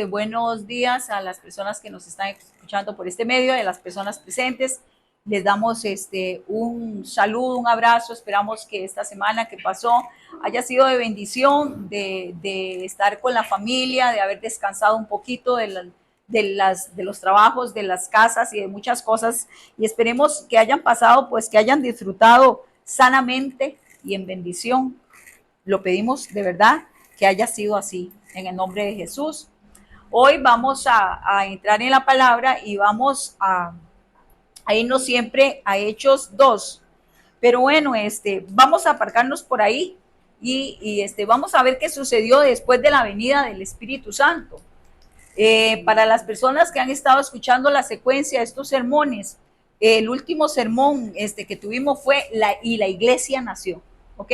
Buenos días a las personas que nos están escuchando por este medio, a las personas presentes. Les damos un saludo, un abrazo. Esperamos que esta semana que pasó haya sido de bendición, de estar con la familia, de haber descansado un poquito de los trabajos, de las casas y de muchas cosas. Y esperemos que hayan pasado, pues que hayan disfrutado sanamente y en bendición. Lo pedimos de verdad que haya sido así, en el nombre de Jesús. Hoy vamos a entrar en la palabra y vamos a irnos siempre a Hechos 2. Pero bueno, vamos a aparcarnos por ahí y vamos a ver qué sucedió después de la venida del Espíritu Santo. Para las personas que han estado escuchando la secuencia de estos sermones, el último sermón que tuvimos fue la iglesia nació, ¿ok?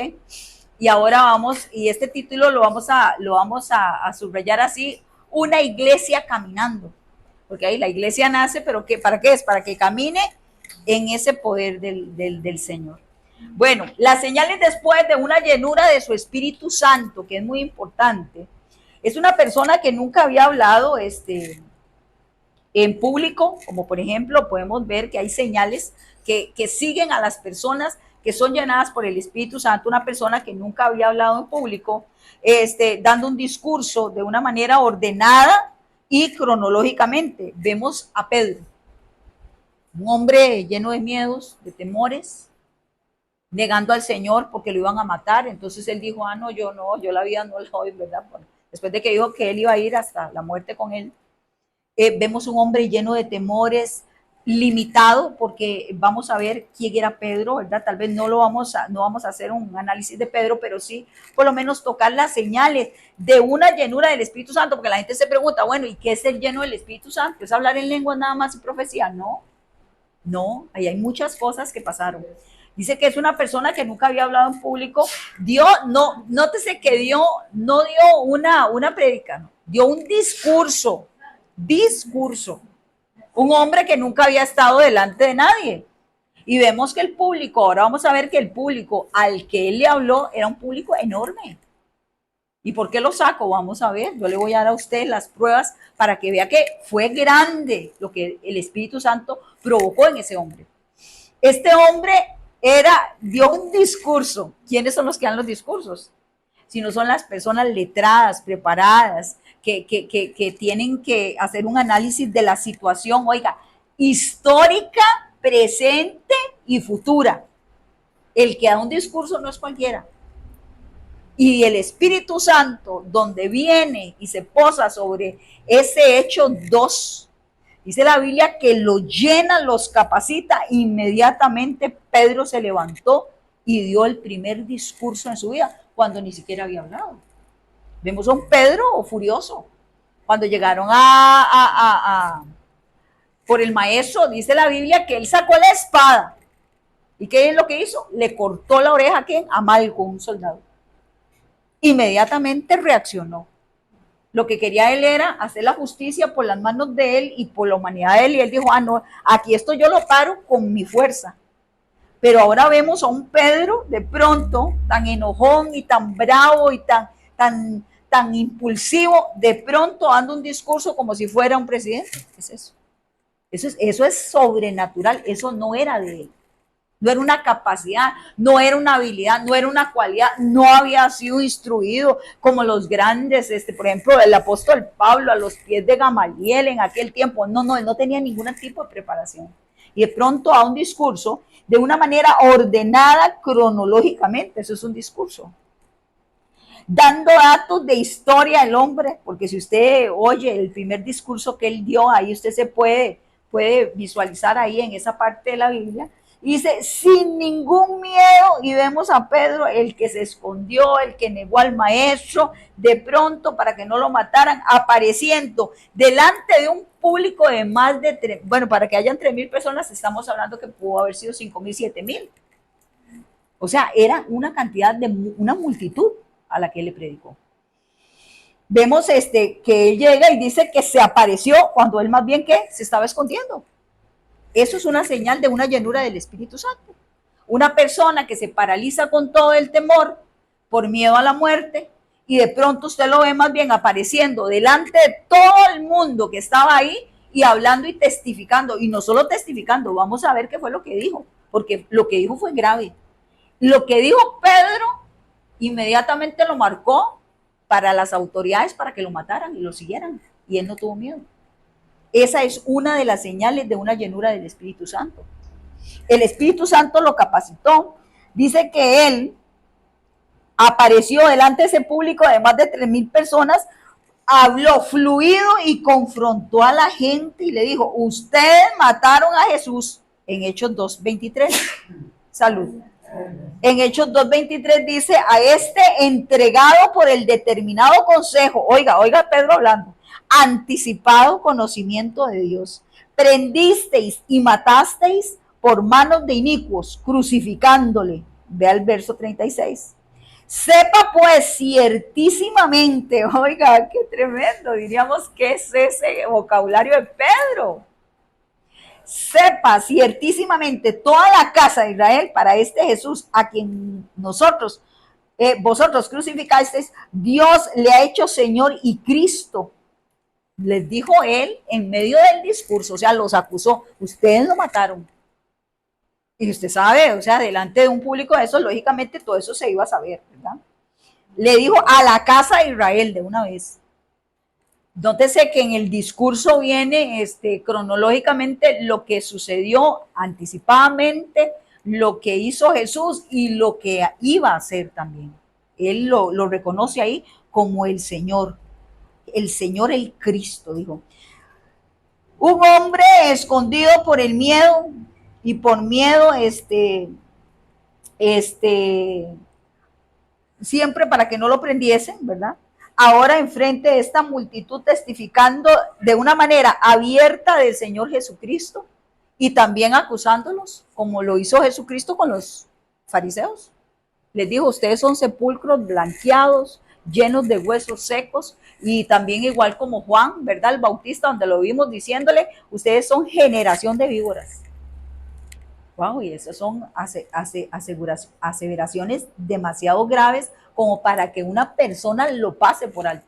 Y ahora vamos, y este título lo vamos a subrayar así: una iglesia caminando, porque ahí la iglesia nace, pero ¿para qué es? Para que camine en ese poder del Señor. Bueno, las señales después de una llenura de su Espíritu Santo, que es muy importante. Es una persona que nunca había hablado en público, como por ejemplo podemos ver que hay señales que siguen a las personas que son llenadas por el Espíritu Santo. Una persona que nunca había hablado en público, dando un discurso de una manera ordenada y cronológicamente. Vemos a Pedro, un hombre lleno de miedos, de temores, negando al Señor porque lo iban a matar. Entonces él dijo, no, yo la vida no la doy, ¿verdad? Después de que dijo que él iba a ir hasta la muerte con él. Vemos un hombre lleno de temores, limitado, porque vamos a ver quién era Pedro, ¿verdad? Tal vez no vamos a hacer un análisis de Pedro, pero sí por lo menos tocar las señales de una llenura del Espíritu Santo, porque la gente se pregunta, bueno, ¿y qué es el lleno del Espíritu Santo? ¿Es hablar en lenguas nada más y profecía? No, ahí hay muchas cosas que pasaron. Dice que es una persona que nunca había hablado en público. Nótese que no dio una prédica, no, dio un discurso. Un hombre que nunca había estado delante de nadie. Y vemos que el público, ahora vamos a ver que el público al que él le habló era un público enorme. ¿Y por qué lo saco? Vamos a ver, yo le voy a dar a usted las pruebas para que vea que fue grande lo que el Espíritu Santo provocó en ese hombre. Este hombre dio un discurso. ¿Quiénes son los que dan los discursos? Si no son las personas letradas, preparadas, que tienen que hacer un análisis de la situación, oiga, histórica, presente y futura. El que da un discurso no es cualquiera. Y el Espíritu Santo, donde viene y se posa sobre ese hecho 2, dice la Biblia que los llena, los capacita. Inmediatamente Pedro se levantó y dio el primer discurso en su vida, cuando ni siquiera había hablado. Vemos a un Pedro furioso. Cuando llegaron por el maestro, dice la Biblia que él sacó la espada. ¿Y qué es lo que hizo? Le cortó la oreja a Malco, un soldado. Inmediatamente reaccionó. Lo que quería él era hacer la justicia por las manos de él y por la humanidad de él. Y él dijo, no, aquí esto yo lo paro con mi fuerza. Pero ahora vemos a un Pedro de pronto tan enojón y tan bravo y tan impulsivo, de pronto dando un discurso como si fuera un presidente. ¿Qué es eso? Eso es sobrenatural. Eso no era de él. No era una capacidad, no era una habilidad, no era una cualidad, no había sido instruido como los grandes, por ejemplo, el apóstol Pablo a los pies de Gamaliel en aquel tiempo. Él no tenía ningún tipo de preparación. Y de pronto a un discurso de una manera ordenada cronológicamente, eso es un discurso. Dando datos de historia del hombre, porque si usted oye el primer discurso que él dio, ahí usted se puede visualizar ahí en esa parte de la Biblia. Dice, sin ningún miedo, y vemos a Pedro, el que se escondió, el que negó al maestro, de pronto para que no lo mataran, apareciendo delante de un público de más de, para que hayan 3,000 personas, estamos hablando que pudo haber sido 5,000, 7,000. O sea, era una cantidad de una multitud a la que él le predicó. Vemos que él llega y dice que se apareció cuando él más bien que se estaba escondiendo. Eso es una señal de una llenura del Espíritu Santo. Una persona que se paraliza con todo el temor por miedo a la muerte y de pronto usted lo ve más bien apareciendo delante de todo el mundo que estaba ahí y hablando y testificando, y no solo testificando, vamos a ver qué fue lo que dijo, porque lo que dijo fue grave. Lo que dijo Pedro inmediatamente lo marcó para las autoridades para que lo mataran y lo siguieran, y él no tuvo miedo. Esa es una de las señales de una llenura del Espíritu Santo. El Espíritu Santo lo capacitó. Dice que él apareció delante de ese público de más de 3,000 personas, habló fluido y confrontó a la gente y le dijo, ustedes mataron a Jesús, en Hechos 2:23. Salud. En Hechos 2:23 dice, a este entregado por el determinado consejo, oiga Pedro hablando, anticipado conocimiento de Dios, prendisteis y matasteis por manos de inicuos, crucificándole. Vea el verso 36. Sepa pues ciertísimamente, oiga, qué tremendo, diríamos que es ese vocabulario de Pedro. Sepa ciertísimamente toda la casa de Israel, para este Jesús a quien vosotros crucificasteis, Dios le ha hecho Señor y Cristo. Les dijo él en medio del discurso, o sea, los acusó, ustedes lo mataron. Y usted sabe, o sea, delante de un público de eso, lógicamente todo eso se iba a saber, ¿verdad? Le dijo a la casa de Israel de una vez. Nótese que en el discurso viene cronológicamente lo que sucedió anticipadamente, lo que hizo Jesús y lo que iba a hacer también. Él lo reconoce ahí como el Señor, el Cristo, dijo. Un hombre escondido por el miedo y por miedo, siempre para que no lo prendiesen, ¿verdad? Ahora enfrente de esta multitud testificando de una manera abierta del Señor Jesucristo y también acusándolos, como lo hizo Jesucristo con los fariseos. Les dijo, ustedes son sepulcros blanqueados, llenos de huesos secos, y también igual como Juan, ¿verdad? El Bautista, donde lo vimos diciéndole, ustedes son generación de víboras. Wow, y esas son aseveraciones demasiado graves como para que una persona lo pase por alto.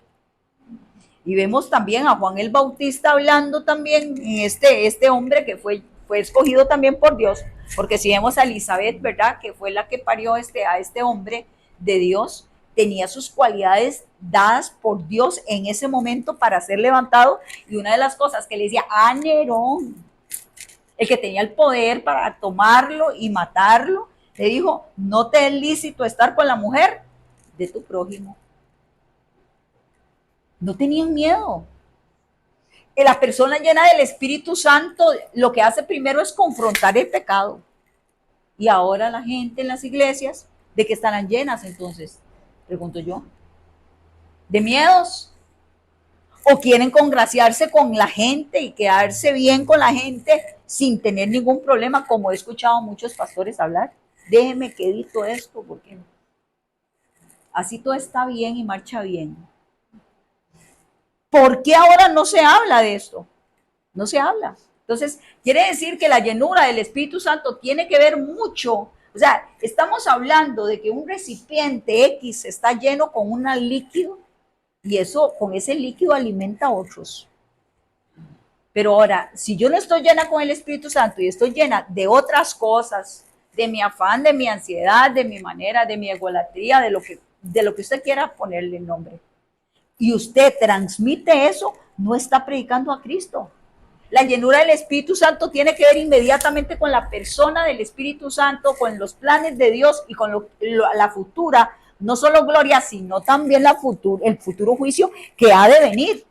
Y vemos también a Juan el Bautista hablando también, este hombre que fue escogido también por Dios, porque si vemos a Elizabeth, ¿verdad? Que fue la que parió a este hombre de Dios, tenía sus cualidades dadas por Dios en ese momento para ser levantado, y una de las cosas que le decía a Nerón, el que tenía el poder para tomarlo y matarlo, le dijo, no te es lícito estar con la mujer de tu prójimo. No tenían miedo. La persona llena del Espíritu Santo lo que hace primero es confrontar el pecado. Y ahora la gente en las iglesias, ¿de qué estarán llenas entonces? Pregunto yo. ¿De miedos? ¿O quieren congraciarse con la gente y quedarse bien con la gente sin tener ningún problema, como he escuchado a muchos pastores hablar? Déjeme que edito esto porque así todo está bien y marcha bien. ¿Por qué ahora no se habla de esto? No se habla. Entonces, quiere decir que la llenura del Espíritu Santo tiene que ver mucho. O sea, estamos hablando de que un recipiente X está lleno con un líquido y eso, con ese líquido alimenta a otros. Pero ahora, si yo no estoy llena con el Espíritu Santo y estoy llena de otras cosas, de mi afán, de mi ansiedad, de mi manera, de mi egolatría, de lo que usted quiera ponerle nombre, y usted transmite eso, no está predicando a Cristo. La llenura del Espíritu Santo tiene que ver inmediatamente con la persona del Espíritu Santo, con los planes de Dios y con la futura, no solo gloria, sino también el futuro juicio que ha de venir.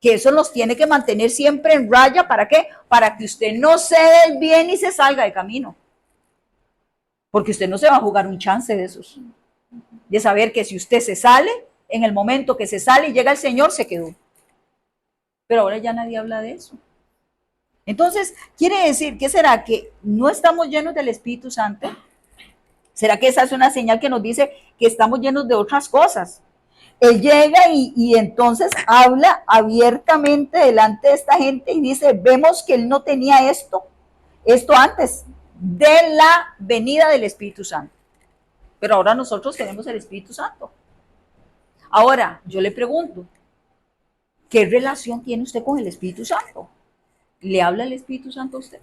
Que eso nos tiene que mantener siempre en raya. ¿Para qué? Para que usted no se dé el bien y se salga de camino. Porque usted no se va a jugar un chance de esos. De saber que si usted se sale, en el momento que se sale y llega el Señor, se quedó. Pero ahora ya nadie habla de eso. Entonces, quiere decir, ¿qué será? ¿Que no estamos llenos del Espíritu Santo? ¿Será que esa es una señal que nos dice que estamos llenos de otras cosas? Él llega y entonces habla abiertamente delante de esta gente y dice, vemos que él no tenía esto antes de la venida del Espíritu Santo. Pero ahora nosotros tenemos el Espíritu Santo. Ahora, yo le pregunto, ¿qué relación tiene usted con el Espíritu Santo? ¿Le habla el Espíritu Santo a usted?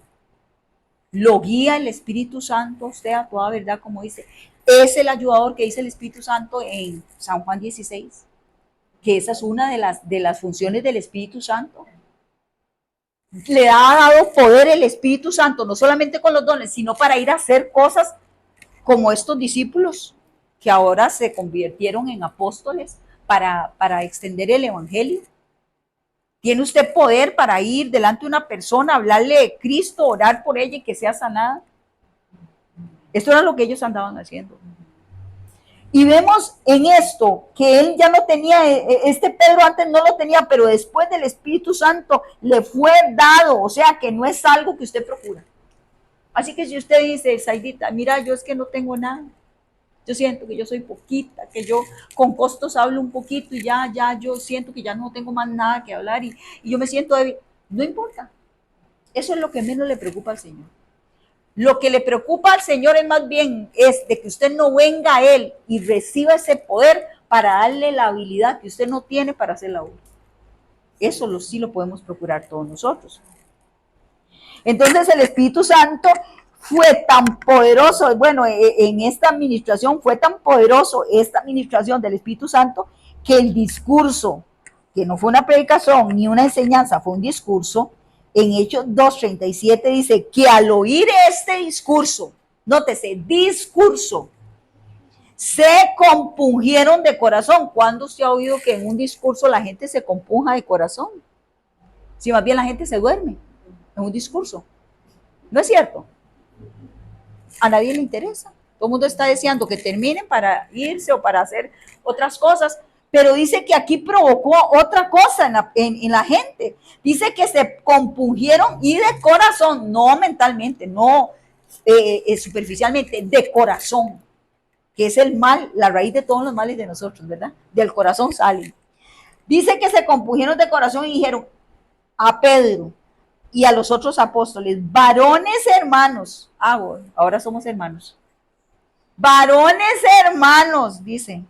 ¿Lo guía el Espíritu Santo a usted a toda verdad, como dice? Es el ayudador que dice el Espíritu Santo en San Juan 16, que esa es una de las funciones del Espíritu Santo. Le ha dado poder el Espíritu Santo, no solamente con los dones, sino para ir a hacer cosas como estos discípulos que ahora se convirtieron en apóstoles para extender el Evangelio. ¿Tiene usted poder para ir delante de una persona, hablarle de Cristo, orar por ella y que sea sanada? Esto era lo que ellos andaban haciendo. Y vemos en esto que él ya no tenía, este Pedro antes no lo tenía, pero después del Espíritu Santo le fue dado, o sea que no es algo que usted procura. Así que si usted dice, Saidita, mira, yo es que no tengo nada, yo siento que yo soy poquita, que yo con costos hablo un poquito y ya yo siento que ya no tengo más nada que hablar y yo me siento débil, no importa, eso es lo que menos le preocupa al Señor. Lo que le preocupa al Señor es más bien es de que usted no venga a Él y reciba ese poder para darle la habilidad que usted no tiene para hacer la obra. Eso sí lo podemos procurar todos nosotros. Entonces el Espíritu Santo fue tan poderoso, bueno, en esta administración fue tan poderoso esta administración del Espíritu Santo que el discurso, que no fue una predicación ni una enseñanza, fue un discurso. En Hechos 2:37 dice que al oír este discurso, nótese, discurso, se compungieron de corazón. ¿Cuándo usted ha oído que en un discurso la gente se compunja de corazón? Si más bien la gente se duerme en un discurso. ¿No es cierto? A nadie le interesa. Todo el mundo está deseando que terminen para irse o para hacer otras cosas. Pero dice que aquí provocó otra cosa en la gente. Dice que se compungieron y de corazón, no mentalmente, no superficialmente, de corazón, que es el mal, la raíz de todos los males de nosotros, ¿verdad? Del corazón salen. Dice que se compungieron de corazón y dijeron a Pedro y a los otros apóstoles, varones hermanos, bueno, ahora somos hermanos, varones hermanos, dicen,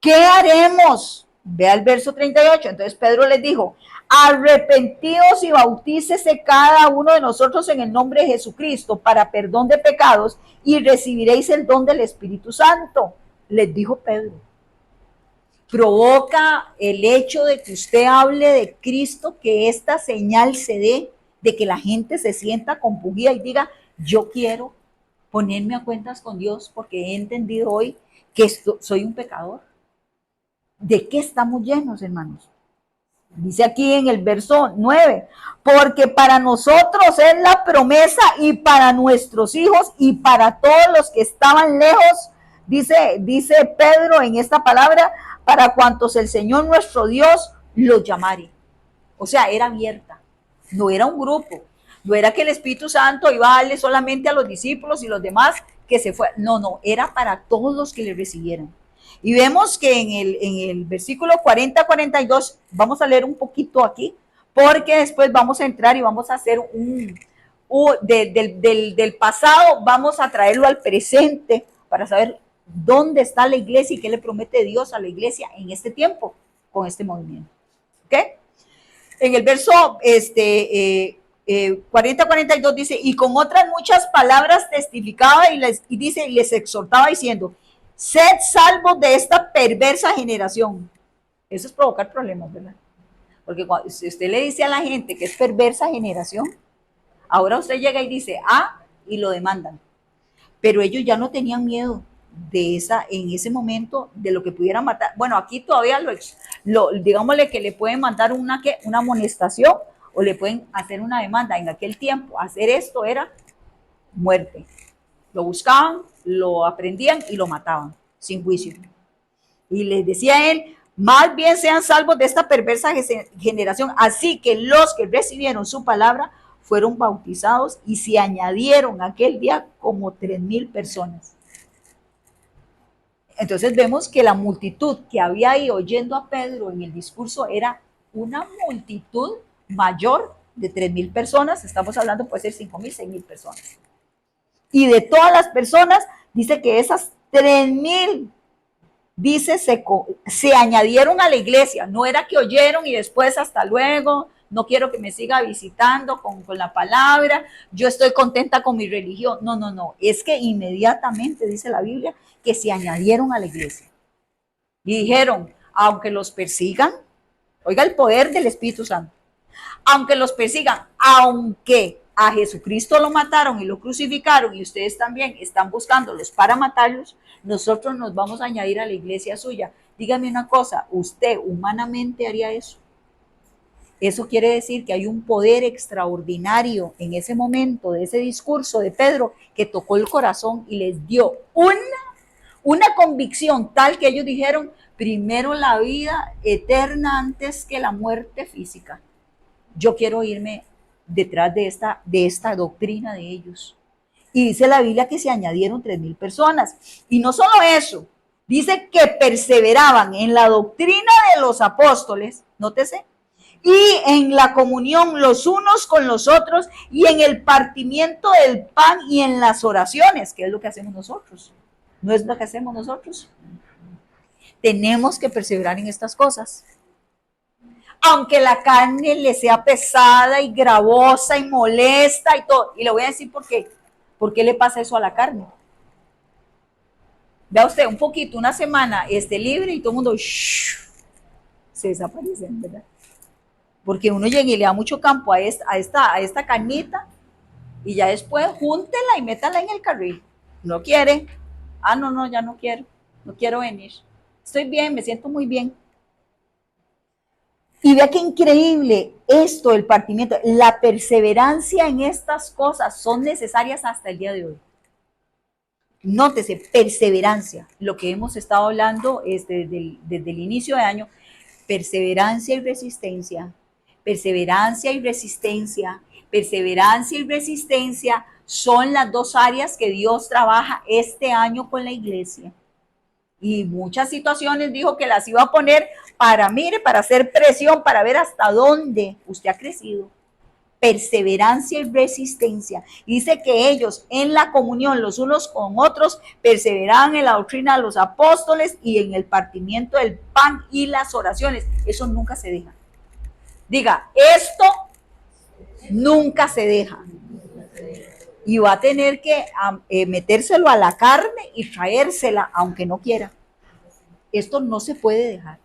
¿qué haremos? Vea el verso 38. Entonces Pedro les dijo, arrepentidos y bautícese cada uno de nosotros en el nombre de Jesucristo para perdón de pecados y recibiréis el don del Espíritu Santo. Les dijo Pedro. Provoca el hecho de que usted hable de Cristo, que esta señal se dé, de que la gente se sienta compungida y diga, yo quiero ponerme a cuentas con Dios porque he entendido hoy que soy un pecador. ¿De qué estamos llenos, hermanos? Dice aquí en el verso 9, porque para nosotros es la promesa y para nuestros hijos y para todos los que estaban lejos, dice Pedro en esta palabra, para cuantos el Señor nuestro Dios los llamare. O sea, era abierta, no era un grupo, no era que el Espíritu Santo iba a darle solamente a los discípulos y los demás que se fue, no, era para todos los que le recibieran. Y vemos que en el versículo 40-42, vamos a leer un poquito aquí, porque después vamos a entrar y vamos a hacer del pasado, vamos a traerlo al presente para saber dónde está la iglesia y qué le promete Dios a la iglesia en este tiempo con este movimiento. ¿Ok? En el verso 40-42 dice, y con otras muchas palabras testificaba y dice, y les exhortaba diciendo, sed salvos de esta perversa generación. Eso es provocar problemas, ¿verdad? Porque si usted le dice a la gente que es perversa generación, ahora usted llega y dice, y lo demandan. Pero ellos ya no tenían miedo en ese momento, de lo que pudieran matar. Bueno, aquí todavía digámosle que le pueden mandar una amonestación o le pueden hacer una demanda. En aquel tiempo, hacer esto era muerte. Lo buscaban, lo aprendían y lo mataban sin juicio. Y les decía él, más bien sean salvos de esta perversa generación. Así que los que recibieron su palabra fueron bautizados y se añadieron aquel día como 3,000 personas. Entonces vemos que la multitud que había ahí oyendo a Pedro en el discurso era una multitud mayor de 3,000 personas. Estamos hablando, puede ser 5,000, 6,000 personas. Y de todas las personas, dice que esas 3,000 dice, se añadieron a la iglesia. No era que oyeron y después hasta luego, no quiero que me siga visitando con la palabra, yo estoy contenta con mi religión. No, no, no. Es que inmediatamente dice la Biblia que se añadieron a la iglesia. Y dijeron, aunque los persigan, oiga el poder del Espíritu Santo, aunque los persigan, aunque a Jesucristo lo mataron y lo crucificaron y ustedes también están buscándolos para matarlos, nosotros nos vamos a añadir a la iglesia suya. Dígame una cosa, ¿usted humanamente haría eso? Eso quiere decir que hay un poder extraordinario en ese momento de ese discurso de Pedro que tocó el corazón y les dio una convicción tal que ellos dijeron, primero la vida eterna antes que la muerte física. Yo quiero irme detrás de esta doctrina de ellos. Y dice la Biblia que se añadieron 3,000 personas. Y no solo eso, dice que perseveraban en la doctrina de los apóstoles, nótese, y en la comunión los unos con los otros, y en el partimiento del pan y en las oraciones, que es lo que hacemos nosotros. ¿No es lo que hacemos nosotros? Tenemos que perseverar en estas cosas. Aunque la carne le sea pesada y gravosa y molesta y todo. Y le voy a decir por qué. ¿Por qué le pasa eso a la carne? Vea usted, un poquito, una semana libre y todo el mundo se desaparecen, ¿verdad? Porque uno llega y le da mucho campo a esta carnita y ya después júntela y métala en el carril. No quiere. Ah, no, ya no quiero. No quiero venir. Estoy bien, me siento muy bien. Y vea qué increíble esto, el partimiento, la perseverancia en estas cosas son necesarias hasta el día de hoy. Nótese, perseverancia, lo que hemos estado hablando desde el inicio de año, perseverancia y resistencia, perseverancia y resistencia, perseverancia y resistencia son las dos áreas que Dios trabaja este año con la iglesia. Y muchas situaciones dijo que las iba a poner para, mire, para hacer presión, para ver hasta dónde usted ha crecido. Perseverancia y resistencia. Dice que ellos en la comunión los unos con otros perseveraban en la doctrina de los apóstoles y en el partimiento del pan y las oraciones. Eso nunca se deja. Diga, esto nunca se deja. Y va a tener que metérselo a la carne y traérsela, aunque no quiera. Esto no se puede dejar.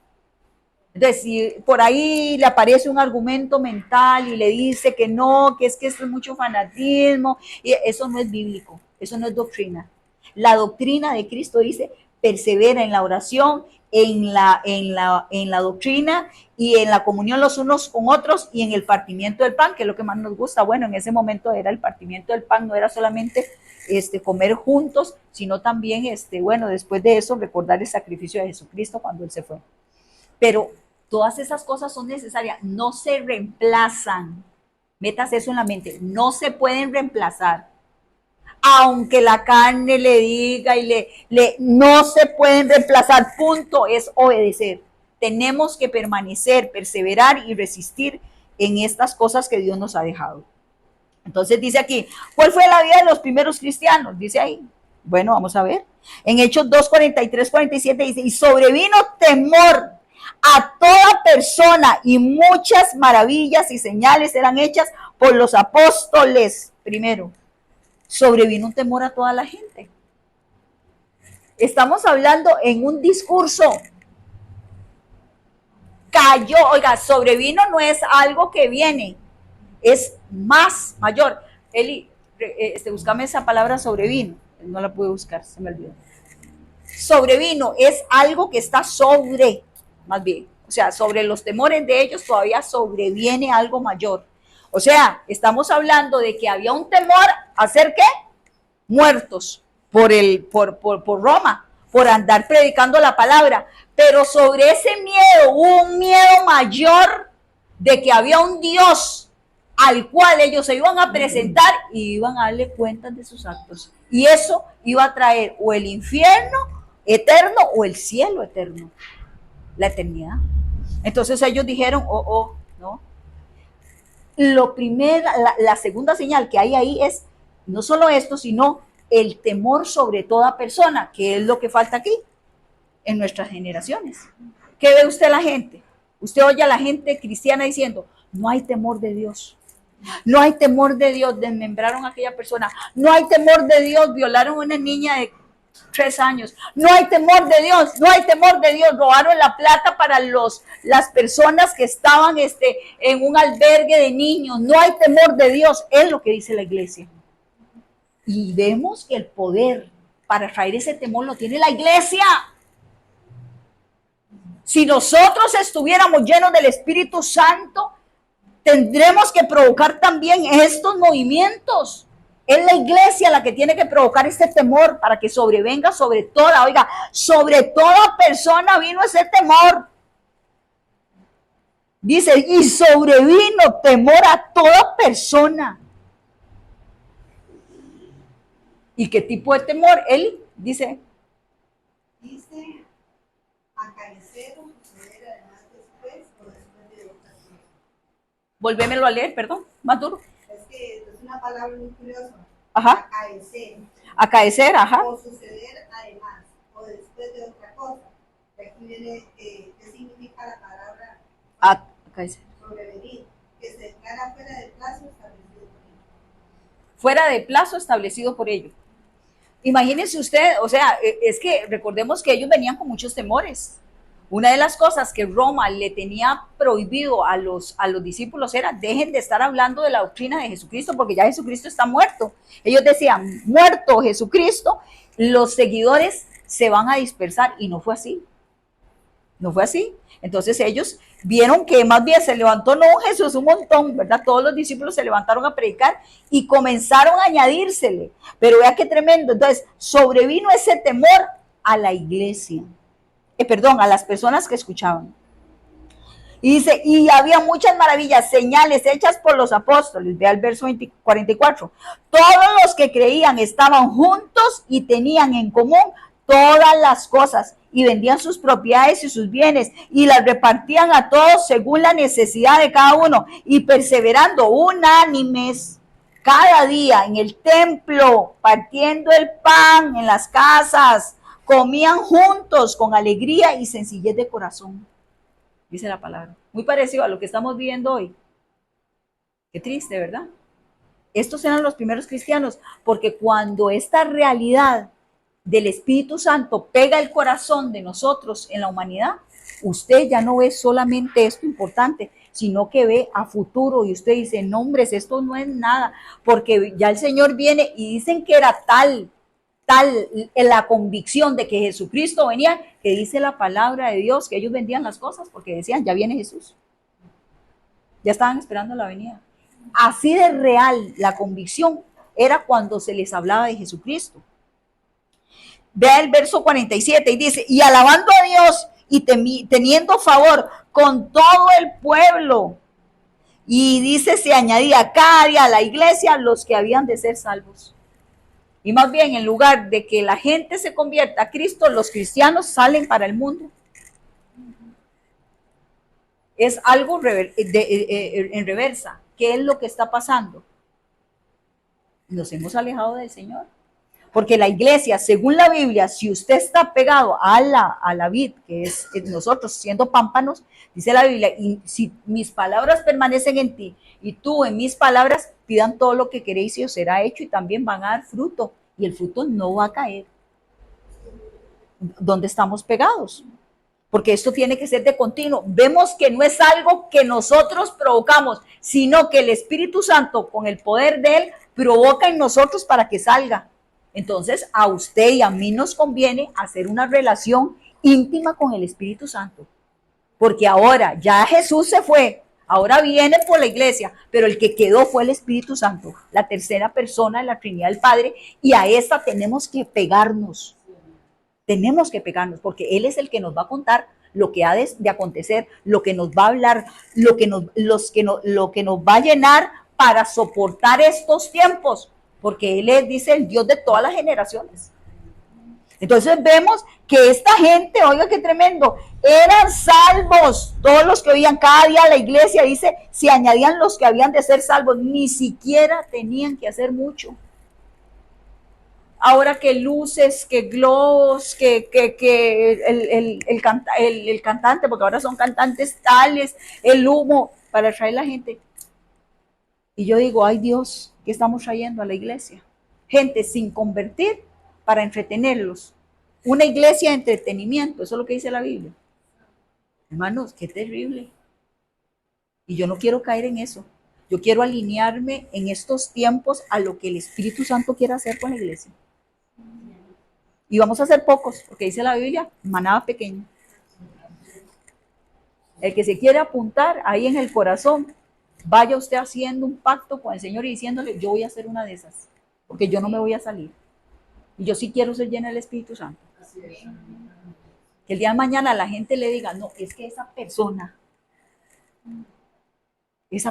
Entonces, si por ahí le aparece un argumento mental y le dice que no, que esto es mucho fanatismo, y eso no es bíblico, eso no es doctrina. La doctrina de Cristo dice, persevera en la oración, en la doctrina y en la comunión los unos con otros y en el partimiento del pan, que es lo que más nos gusta. Bueno, en ese momento era el partimiento del pan, no era solamente comer juntos, sino también, bueno, después de eso recordar el sacrificio de Jesucristo cuando Él se fue. Pero todas esas cosas son necesarias, no se reemplazan. Métase eso en la mente, no se pueden reemplazar. Aunque la carne le diga y no se pueden reemplazar, punto, es obedecer. Tenemos que permanecer, perseverar y resistir en estas cosas que Dios nos ha dejado. Entonces dice aquí, ¿cuál fue la vida de los primeros cristianos? Dice ahí. Bueno, vamos a ver. En Hechos 2, 43, 47 dice, y sobrevino temor a toda persona y muchas maravillas y señales eran hechas por los apóstoles. Primero, sobrevino un temor a toda la gente. Estamos hablando en un discurso. Cayó, oiga, sobrevino no es algo que viene, es más, mayor. Eli, búscame esa palabra sobrevino. No la pude buscar, se me olvidó. Sobrevino es algo que está sobre, más bien. O sea, sobre los temores de ellos todavía sobreviene algo mayor. O sea, estamos hablando de que había un temor a ser ¿qué? Muertos por Roma, por andar predicando la palabra. Pero sobre ese miedo hubo un miedo mayor de que había un Dios al cual ellos se iban a presentar y iban a darle cuentas de sus actos. Y eso iba a traer o el infierno eterno o el cielo eterno, la eternidad. Entonces ellos dijeron, no. Lo primero, la segunda señal que hay ahí es no solo esto, sino el temor sobre toda persona, que es lo que falta aquí. en nuestras generaciones. ¿Qué ve usted la gente? Usted oye a la gente cristiana diciendo, no hay temor de Dios. No hay temor de Dios, desmembraron a aquella persona. No hay temor de Dios, violaron a una niña de 3 años. No hay temor de Dios, no hay temor de Dios. Robaron la plata para las personas que estaban en un albergue de niños. No hay temor de Dios, es lo que dice la iglesia. Y vemos que el poder para traer ese temor lo tiene la iglesia. Si nosotros estuviéramos llenos del Espíritu Santo, tendremos que provocar también estos movimientos. Es la iglesia la que tiene que provocar este temor para que sobrevenga sobre toda, oiga, sobre toda persona vino ese temor. Dice, y sobrevino temor a toda persona. ¿Y qué tipo de temor? Él dice, acaecer o suceder además después o después de otra cosa. Volvémelo a leer, perdón, más duro. Es que es una palabra muy curiosa. Ajá. Acaecer. Acaecer, ajá. O suceder además o después de otra cosa. De aquí viene, ¿qué significa la palabra? Acaecer. Sobrevenir, que se declara fuera de plazo establecido por ello. Fuera de plazo establecido por ello. Imagínense usted, o sea, es que recordemos que ellos venían con muchos temores. Una de las cosas que Roma le tenía prohibido a los discípulos era, dejen de estar hablando de la doctrina de Jesucristo porque ya Jesucristo está muerto. Ellos decían, muerto Jesucristo, los seguidores se van a dispersar, y no fue así. No fue así. Entonces ellos vieron que más bien se levantó no Jesús un montón, ¿verdad? Todos los discípulos se levantaron a predicar y comenzaron a añadírsele. Pero vea qué tremendo. Entonces sobrevino ese temor a la iglesia. A las personas que escuchaban. Y dice, y había muchas maravillas, señales hechas por los apóstoles. Vea el verso 44. Todos los que creían estaban juntos y tenían en común todas las cosas, y vendían sus propiedades y sus bienes y las repartían a todos según la necesidad de cada uno, y perseverando unánimes cada día en el templo, partiendo el pan en las casas, comían juntos con alegría y sencillez de corazón. Dice la palabra. Muy parecido a lo que estamos viviendo hoy. Qué triste, ¿verdad? Estos eran los primeros cristianos, porque cuando esta realidad del Espíritu Santo pega el corazón de nosotros en la humanidad, usted ya no ve solamente esto importante, sino que ve a futuro, y usted dice, no, hombres, esto no es nada, porque ya el Señor viene, y dicen que era tal la convicción de que Jesucristo venía, que dice la palabra de Dios, que ellos vendían las cosas porque decían, ya viene Jesús. Ya estaban esperando la venida. Así de real la convicción era cuando se les hablaba de Jesucristo. Vea el verso 47 y dice, y alabando a Dios y teniendo favor con todo el pueblo. Y dice, se añadía cada día a la iglesia los que habían de ser salvos. Y más bien, en lugar de que la gente se convierta a Cristo, los cristianos salen para el mundo. Es algo en reversa. ¿Qué es lo que está pasando? Nos hemos alejado del Señor. Porque la iglesia, según la Biblia, si usted está pegado a la vid, que es nosotros siendo pámpanos, dice la Biblia, y si mis palabras permanecen en ti y tú en mis palabras, pidan todo lo que queréis y os será hecho, y también van a dar fruto, y el fruto no va a caer. ¿Dónde estamos pegados? Porque esto tiene que ser de continuo. Vemos que no es algo que nosotros provocamos, sino que el Espíritu Santo, con el poder de Él, provoca en nosotros para que salga. Entonces, a usted y a mí nos conviene hacer una relación íntima con el Espíritu Santo. Porque ahora ya Jesús se fue, ahora viene por la iglesia, pero el que quedó fue el Espíritu Santo, la tercera persona de la Trinidad del Padre, y a esta tenemos que pegarnos. Tenemos que pegarnos, porque Él es el que nos va a contar lo que ha de acontecer, lo que nos va a hablar, lo que nos va a llenar para soportar estos tiempos. Porque Él dice, el Dios de todas las generaciones. Entonces vemos que esta gente, oiga qué tremendo, eran salvos. Todos los que oían cada día a la iglesia, dice, se añadían los que habían de ser salvos. Ni siquiera tenían que hacer mucho. ahora que luces, que globos, que el cantante, porque ahora son cantantes tales, el humo, para atraer a la gente. Y yo digo, ay Dios, ¿qué estamos trayendo a la iglesia? Gente sin convertir para entretenerlos. Una iglesia de entretenimiento, eso es lo que dice la Biblia. Hermanos, qué terrible. Y yo no quiero caer en eso. Yo quiero alinearme en estos tiempos a lo que el Espíritu Santo quiere hacer con la iglesia. Y vamos a ser pocos, porque dice la Biblia, manada pequeña. El que se quiere apuntar ahí en el corazón, vaya usted haciendo un pacto con el Señor y diciéndole, yo voy a hacer una de esas, porque yo no me voy a salir. Y yo sí quiero ser llena del Espíritu Santo. Que el día de mañana la gente le diga, no, es que esa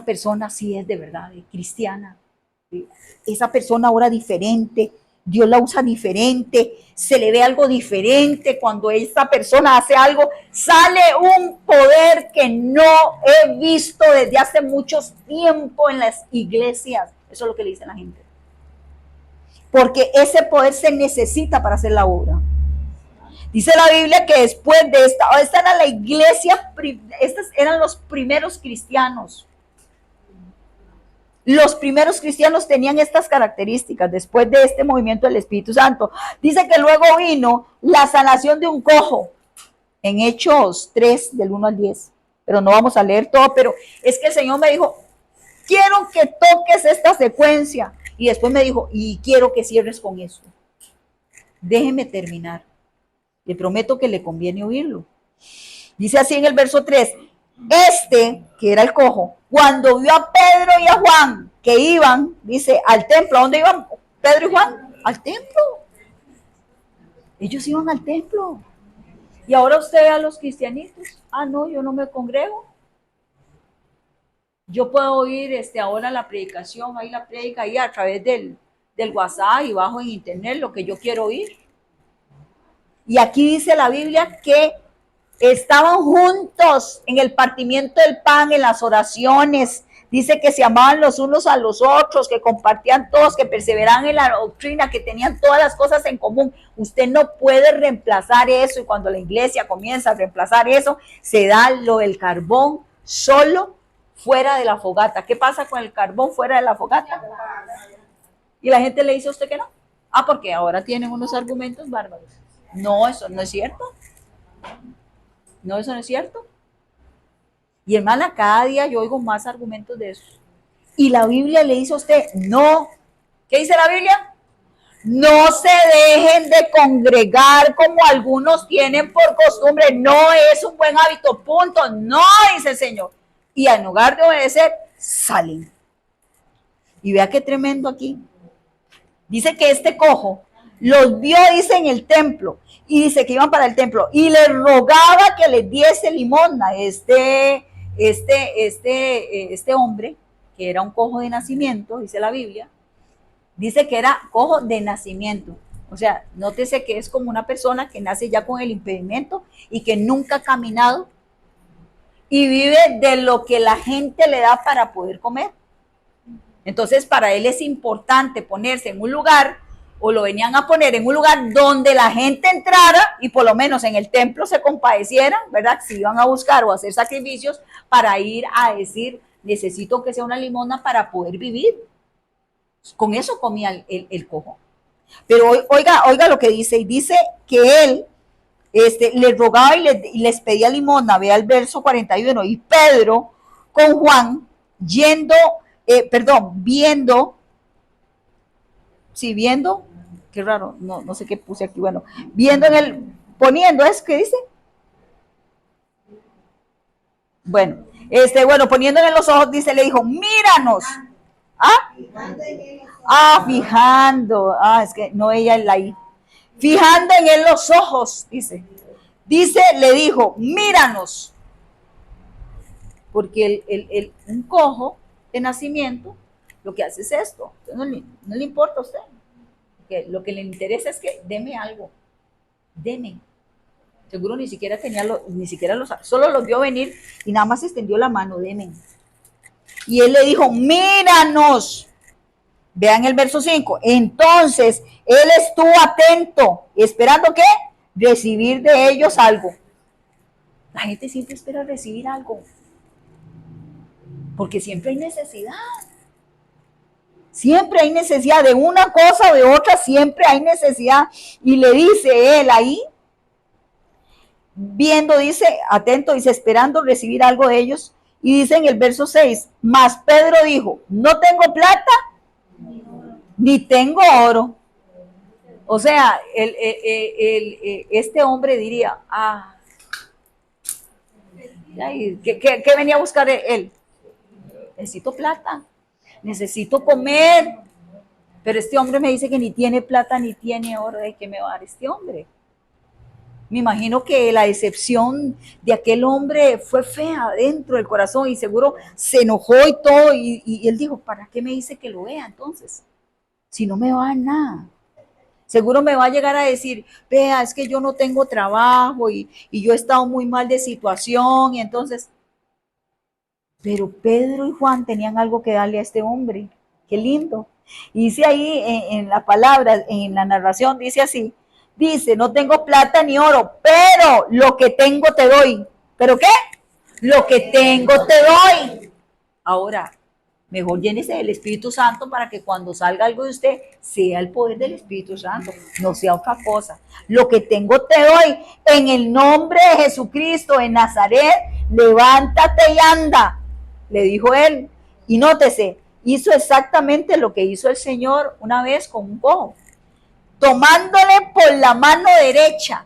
persona sí es de verdad, es cristiana. Esa persona ahora diferente, Dios la usa diferente, se le ve algo diferente. Cuando esa persona hace algo, sale un poder que no he visto desde hace mucho tiempo en las iglesias. Eso es lo que le dice la gente. Porque ese poder se necesita para hacer la obra. Dice la Biblia que después de esta era la iglesia, estos eran los primeros cristianos. Los primeros cristianos tenían estas características después de este movimiento del Espíritu Santo. Dice que luego vino la sanación de un cojo en Hechos 3, del 1 al 10. Pero no vamos a leer todo, pero es que el Señor me dijo, quiero que toques esta secuencia. Y después me dijo, y quiero que cierres con eso. Déjeme terminar. Le prometo que le conviene oírlo. Dice así en el verso 3, que era el cojo, cuando vio a Pedro y a Juan que iban, dice, al templo. ¿A dónde iban Pedro y Juan? Al templo. Ellos iban al templo. Y ahora usted ve a los cristianitos. Ah, no, yo no me congrego. Yo puedo oír ahora la predicación, ahí la predica ahí a través del WhatsApp y bajo en internet lo que yo quiero oír. Y aquí dice la Biblia que estaban juntos en el partimiento del pan, en las oraciones. Dice que se amaban los unos a los otros, que compartían todos, que perseveraban en la doctrina, que tenían todas las cosas en común. Usted no puede reemplazar eso, y cuando la iglesia comienza a reemplazar eso, se da lo del carbón solo fuera de la fogata. ¿Qué pasa con el carbón fuera de la fogata? Y la gente le dice a usted que no. Ah, porque ahora tienen unos argumentos bárbaros. No, eso no es cierto. No, eso no es cierto. Y hermana, cada día yo oigo más argumentos de eso. Y la Biblia le dice a usted, no. ¿Qué dice la Biblia? No se dejen de congregar como algunos tienen por costumbre. No es un buen hábito, punto. No, dice el Señor. Y en lugar de obedecer, salen. Y vea qué tremendo aquí. Dice que este cojo los vio, dice, en el templo. Y dice que iban para el templo. Y le rogaba que les diese limosna. Este hombre, que era un cojo de nacimiento, dice la Biblia, dice que era cojo de nacimiento. O sea, nótese que es como una persona que nace ya con el impedimento y que nunca ha caminado y vive de lo que la gente le da para poder comer. Entonces, para él es importante ponerse en un lugar, o lo venían a poner en un lugar donde la gente entrara y por lo menos en el templo se compadecieran, ¿verdad? Si iban a buscar o a hacer sacrificios para ir a decir, necesito que sea una limosna para poder vivir. Con eso comía el cojo. Pero oiga lo que dice, y dice que él les rogaba y les pedía limosna. Vea el verso 41, y Pedro con Juan viendo, qué raro, no sé qué puse aquí, bueno, viendo poniendo, ¿es que dice? Bueno, poniendo en los ojos, dice, le dijo, míranos. Fijando, es que no, ella es la I. Fijando en él los ojos, dice, le dijo, míranos. Porque un cojo de nacimiento lo que hace es esto. No le importa a usted. Porque lo que le interesa es que deme algo. Deme. Seguro ni siquiera solo los vio venir y nada más extendió la mano, deme. Y él le dijo, míranos. Vean el verso 5. Entonces, él estuvo atento, esperando ¿qué? Recibir de ellos algo. La gente siempre espera recibir algo, porque siempre hay necesidad. Siempre hay necesidad de una cosa o de otra, siempre hay necesidad. Y le dice él ahí, viendo, dice, atento, dice, esperando recibir algo de ellos. Y dice en el verso 6, mas Pedro dijo, no tengo plata, ni tengo oro. O sea, este hombre diría, ¿qué venía a buscar él? Necesito plata, necesito comer. Pero este hombre me dice que ni tiene plata ni tiene oro. ¿De qué me va a dar este hombre? Me imagino que la decepción de aquel hombre fue fea dentro del corazón y seguro se enojó y todo. Y él dijo, ¿para qué me dice que lo vea entonces? Si no me va a dar nada. Seguro me va a llegar a decir, vea, es que yo no tengo trabajo y yo he estado muy mal de situación. Y entonces, pero Pedro y Juan tenían algo que darle a este hombre. Qué lindo. Y dice ahí en la palabra, en la narración, dice así, dice, no tengo plata ni oro, pero lo que tengo te doy. ¿Pero qué? Lo que tengo te doy. Ahora, mejor llénese del Espíritu Santo para que cuando salga algo de usted sea el poder del Espíritu Santo, no sea otra cosa. Lo que tengo te doy en el nombre de Jesucristo en Nazaret, levántate y anda, le dijo él. Y nótese, hizo exactamente lo que hizo el Señor una vez con un cojo, tomándole por la mano derecha.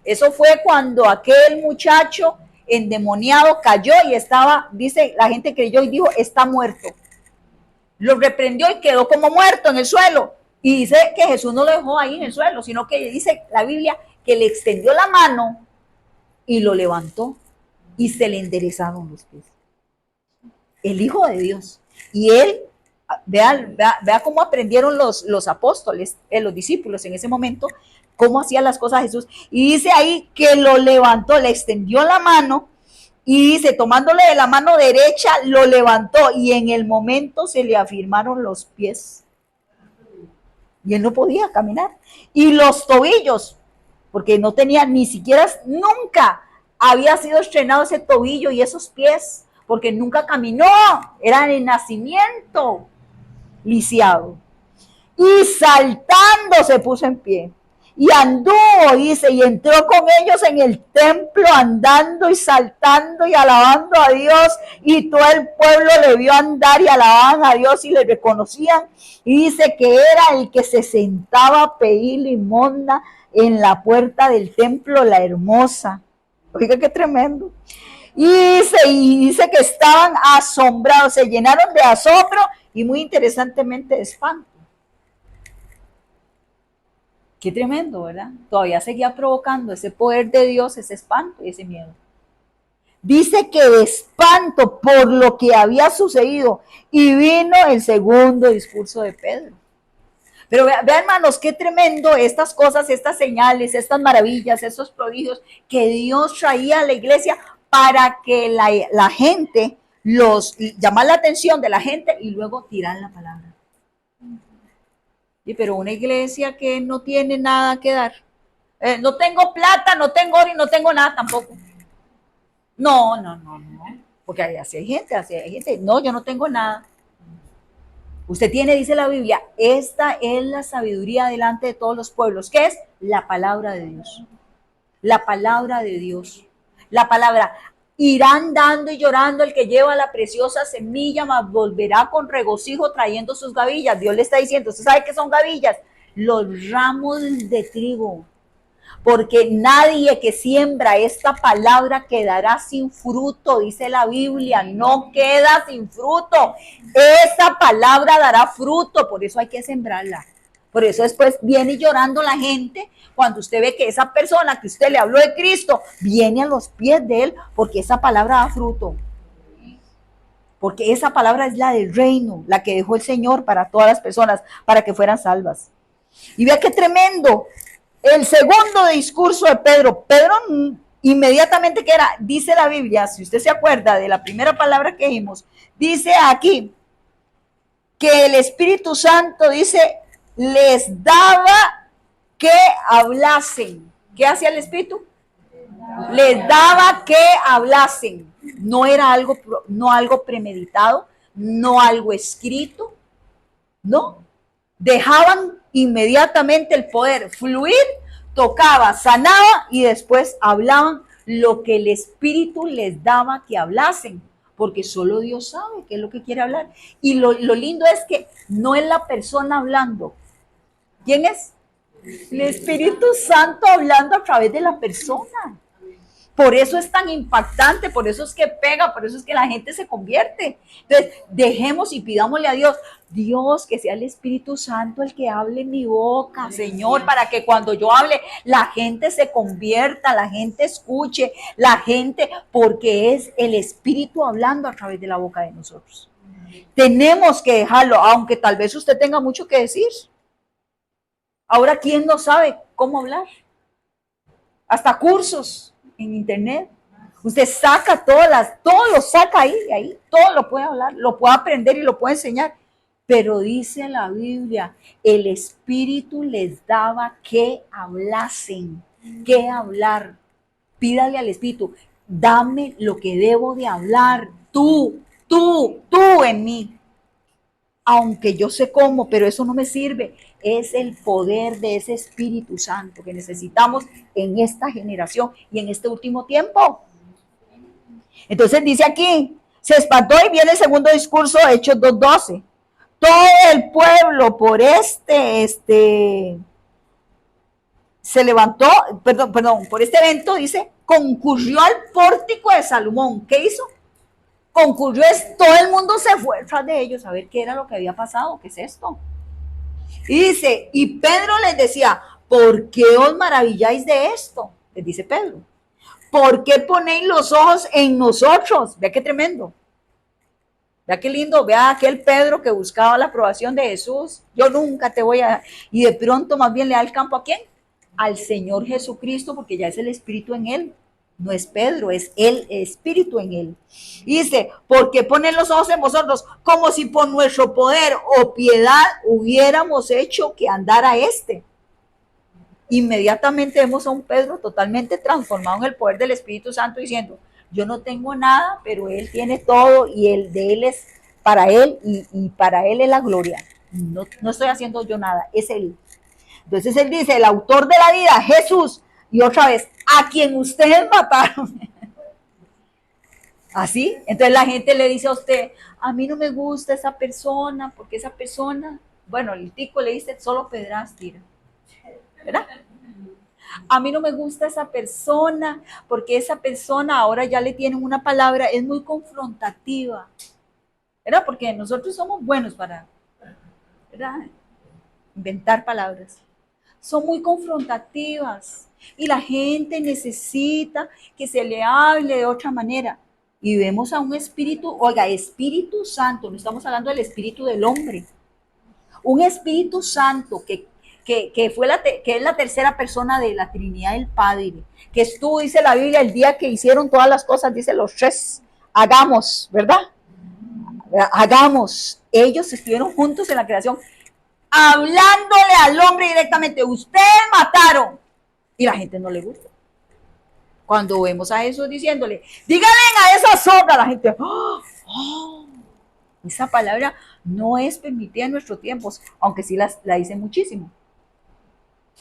Eso fue cuando aquel muchacho endemoniado cayó y estaba, dice, la gente creyó y dijo, está muerto. Lo reprendió y quedó como muerto en el suelo. Y dice que Jesús no lo dejó ahí en el suelo, sino que dice la Biblia que le extendió la mano y lo levantó y se le enderezaron los pies. El Hijo de Dios. Y él, vea cómo aprendieron los apóstoles, los discípulos en ese momento, cómo hacía las cosas Jesús. Y dice ahí que lo levantó, le extendió la mano y dice, tomándole de la mano derecha, lo levantó y en el momento se le afirmaron los pies. Y él no podía caminar. Y los tobillos, porque no tenía ni siquiera, nunca había sido estrenado ese tobillo y esos pies, porque nunca caminó, era de nacimiento lisiado. Y saltando se puso en pie. Y anduvo, dice, y entró con ellos en el templo andando y saltando y alabando a Dios. Y todo el pueblo le vio andar y alababan a Dios y le reconocían. Y dice que era el que se sentaba a pedir limosna en la puerta del templo, la hermosa. Oiga, qué tremendo. Y dice que estaban asombrados, se llenaron de asombro y muy interesantemente de espanto. Qué tremendo, ¿verdad? Todavía seguía provocando ese poder de Dios, ese espanto y ese miedo. Dice que de espanto por lo que había sucedido y vino el segundo discurso de Pedro. Pero vean, hermanos, qué tremendo estas cosas, estas señales, estas maravillas, estos prodigios que Dios traía a la iglesia para que la gente llamar la atención de la gente y luego tirar la palabra. Pero una iglesia que no tiene nada que dar. No tengo plata, no tengo oro y no tengo nada tampoco. No. Porque así hay gente. No, yo no tengo nada. Usted tiene, dice la Biblia, esta es la sabiduría delante de todos los pueblos. ¿Qué es? La palabra de Dios. La palabra de Dios. La palabra. Irán dando y llorando el que lleva la preciosa semilla, mas volverá con regocijo trayendo sus gavillas. Dios le está diciendo, ¿usted sabe qué son gavillas? Los ramos de trigo. Porque nadie que siembra esta palabra quedará sin fruto, dice la Biblia, no queda sin fruto. Esta palabra dará fruto, por eso hay que sembrarla. Por eso después viene llorando la gente cuando usted ve que esa persona que usted le habló de Cristo viene a los pies de él, porque esa palabra da fruto. Porque esa palabra es la del reino, la que dejó el Señor para todas las personas, para que fueran salvas. Y vea qué tremendo. El segundo discurso de Pedro, inmediatamente que era, dice la Biblia, si usted se acuerda de la primera palabra que dijimos, dice aquí, que el Espíritu Santo dice, les daba que hablasen. ¿Qué hacía el Espíritu? Les daba que hablasen. No era algo, no algo premeditado, no algo escrito, no. Dejaban inmediatamente el poder fluir, tocaba, sanaba y después hablaban lo que el Espíritu les daba que hablasen, porque solo Dios sabe qué es lo que quiere hablar. Y lo lindo es que no es la persona hablando. ¿Quién es? El Espíritu Santo hablando a través de la persona. Por eso es tan impactante, por eso es que pega, por eso es que la gente se convierte. Entonces, dejemos y pidámosle a Dios, Dios, que sea el Espíritu Santo el que hable en mi boca, Señor, para que cuando yo hable, la gente se convierta, la gente escuche, la gente, porque es el Espíritu hablando a través de la boca de nosotros. Tenemos que dejarlo, aunque tal vez usted tenga mucho que decir. Ahora, ¿quién no sabe cómo hablar? Hasta cursos en internet. Usted saca todo lo saca ahí, todo lo puede hablar, lo puede aprender y lo puede enseñar. Pero dice la Biblia, el Espíritu les daba que hablasen, que hablar. Pídale al Espíritu, dame lo que debo de hablar, tú en mí. Aunque yo sé cómo, pero eso no me sirve. Es el poder de ese Espíritu Santo que necesitamos en esta generación y en este último tiempo. Entonces dice aquí, se espantó y viene el segundo discurso, Hechos 2:12. Todo el pueblo por se levantó, por este evento, dice, concurrió al pórtico de Salomón. ¿Qué hizo? Concurrió, todo el mundo se fue detrás de ellos a ver qué era lo que había pasado, qué es esto. Y dice, y Pedro les decía, ¿por qué os maravilláis de esto? Les dice Pedro, ¿por qué ponéis los ojos en nosotros? Vea qué tremendo. Vea qué lindo, vea aquel Pedro que buscaba la aprobación de Jesús. Yo nunca te voy a... Y de pronto más bien le da el campo ¿a quién? Al Señor Jesucristo, porque ya es el Espíritu en él. No es Pedro, es el Espíritu en él. Y dice, porque ponen los ojos en vosotros, como si por nuestro poder o piedad hubiéramos hecho que andara este. Inmediatamente vemos a un Pedro totalmente transformado en el poder del Espíritu Santo diciendo, yo no tengo nada, pero él tiene todo y el de él es para él y para él es la gloria. No estoy haciendo yo nada, es él. Entonces él dice, el autor de la vida, Jesús, y otra vez, a quien ustedes mataron. Así, entonces la gente le dice a usted, a mí no me gusta esa persona, porque esa persona, bueno, el tico le dice, solo pedras tira, ¿verdad? A mí no me gusta esa persona, porque esa persona ahora ya le tienen una palabra, es muy confrontativa, ¿verdad? Porque nosotros somos buenos para, ¿verdad? Inventar palabras. Son muy confrontativas y la gente necesita que se le hable de otra manera. Y vemos a un espíritu, oiga, Espíritu Santo, no estamos hablando del espíritu del hombre, un Espíritu Santo que es la tercera persona de la Trinidad del Padre, que estuvo, dice la Biblia, el día que hicieron todas las cosas, dice los tres, hagamos, ¿verdad? Hagamos. Ellos estuvieron juntos en la creación, hablándole al hombre directamente, ustedes mataron, y la gente no le gusta. Cuando vemos a Jesús diciéndole, díganle a esa zorra, la gente, esa palabra no es permitida en nuestros tiempos, aunque sí la dice muchísimo,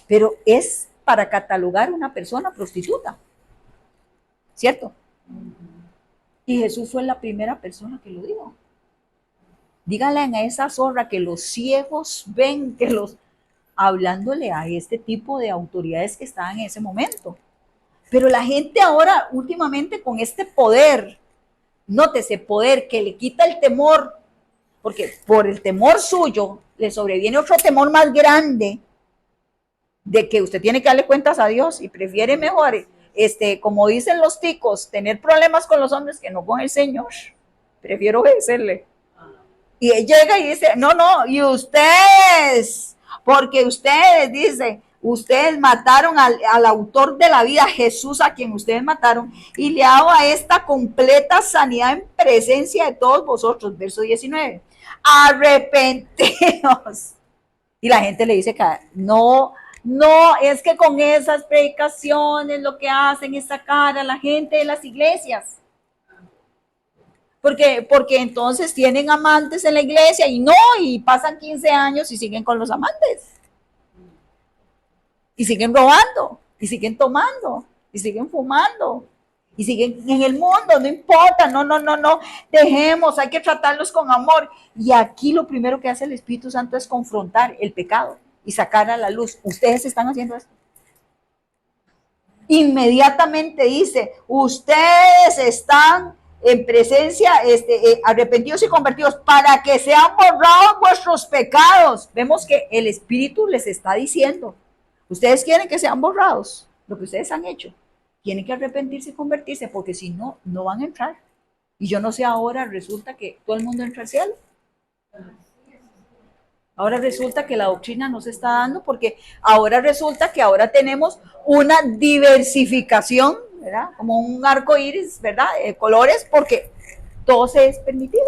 pero es para catalogar una persona prostituta, ¿cierto? Y Jesús fue la primera persona que lo dijo. Díganle a esa zorra que los ciegos ven, hablándole a este tipo de autoridades que estaban en ese momento. Pero la gente ahora, últimamente, con este poder, nótese, poder que le quita el temor, porque por el temor suyo le sobreviene otro temor más grande, de que usted tiene que darle cuentas a Dios y prefiere mejor, como dicen los ticos, tener problemas con los hombres que no con el Señor. Prefiero obedecerle. Y él llega y dice, no, y ustedes, porque ustedes, dice, Ustedes mataron al autor de la vida, Jesús, a quien ustedes mataron, y le hago a esta completa sanidad en presencia de todos vosotros. Verso 19. Arrepentíos. Y la gente le dice que no, no, es que con esas predicaciones lo que hacen es sacar a la gente de las iglesias. Porque entonces tienen amantes en la iglesia y no, y pasan 15 años y siguen con los amantes. Y siguen robando, y siguen tomando, y siguen fumando, y siguen en el mundo, no importa, no, dejemos, hay que tratarlos con amor. Y aquí lo primero que hace el Espíritu Santo es confrontar el pecado y sacar a la luz. Ustedes están haciendo esto. Inmediatamente dice, ustedes están en presencia, arrepentidos y convertidos para que sean borrados vuestros pecados. Vemos que el Espíritu les está diciendo, ustedes quieren que sean borrados, lo que ustedes han hecho. Tienen que arrepentirse y convertirse, porque si no, no van a entrar. Y yo no sé, ahora resulta que todo el mundo entra al cielo. Ahora resulta que la doctrina no se está dando, porque ahora resulta que ahora tenemos una diversificación, ¿verdad? Como un arco iris, ¿verdad? De colores, porque todo se es permitido.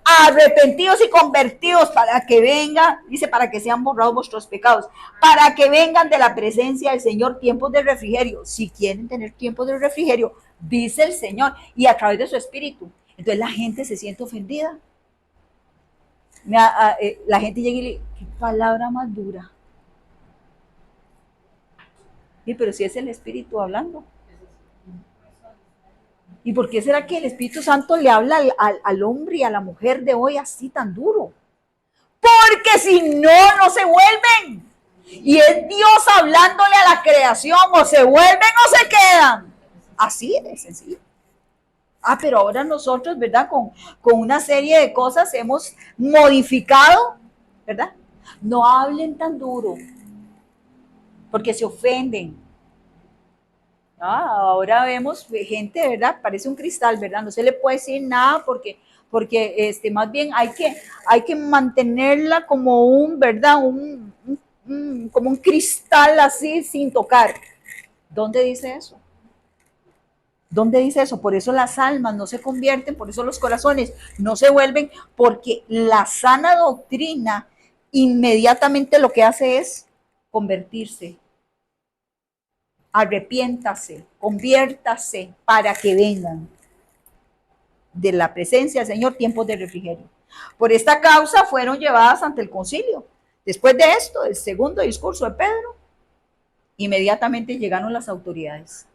Arrepentidos y convertidos para que vengan, dice, para que sean borrados vuestros pecados, para que vengan de la presencia del Señor tiempos de refrigerio. Si quieren tener tiempos de refrigerio, dice el Señor, y a través de su Espíritu. Entonces la gente se siente ofendida. La gente llega y le dice, qué palabra más dura. Sí, pero si es el Espíritu hablando. ¿Y por qué será que el Espíritu Santo le habla al hombre y a la mujer de hoy así tan duro? Porque si no, no se vuelven. Y es Dios hablándole a la creación, o se vuelven o se quedan. Así de sencillo. Pero ahora nosotros, ¿verdad? Con una serie de cosas hemos modificado, ¿verdad? No hablen tan duro, porque se ofenden. Ahora vemos gente, ¿verdad? Parece un cristal, ¿verdad? No se le puede decir nada porque más bien hay que mantenerla como un, ¿verdad? Como un cristal así sin tocar. ¿Dónde dice eso? ¿Dónde dice eso? Por eso las almas no se convierten, por eso los corazones no se vuelven, porque la sana doctrina inmediatamente lo que hace es convertirse. Arrepiéntase, conviértase para que vengan de la presencia del Señor tiempos de refrigerio. Por esta causa fueron llevadas ante el concilio. Después de esto, el segundo discurso de Pedro, inmediatamente llegaron las autoridades.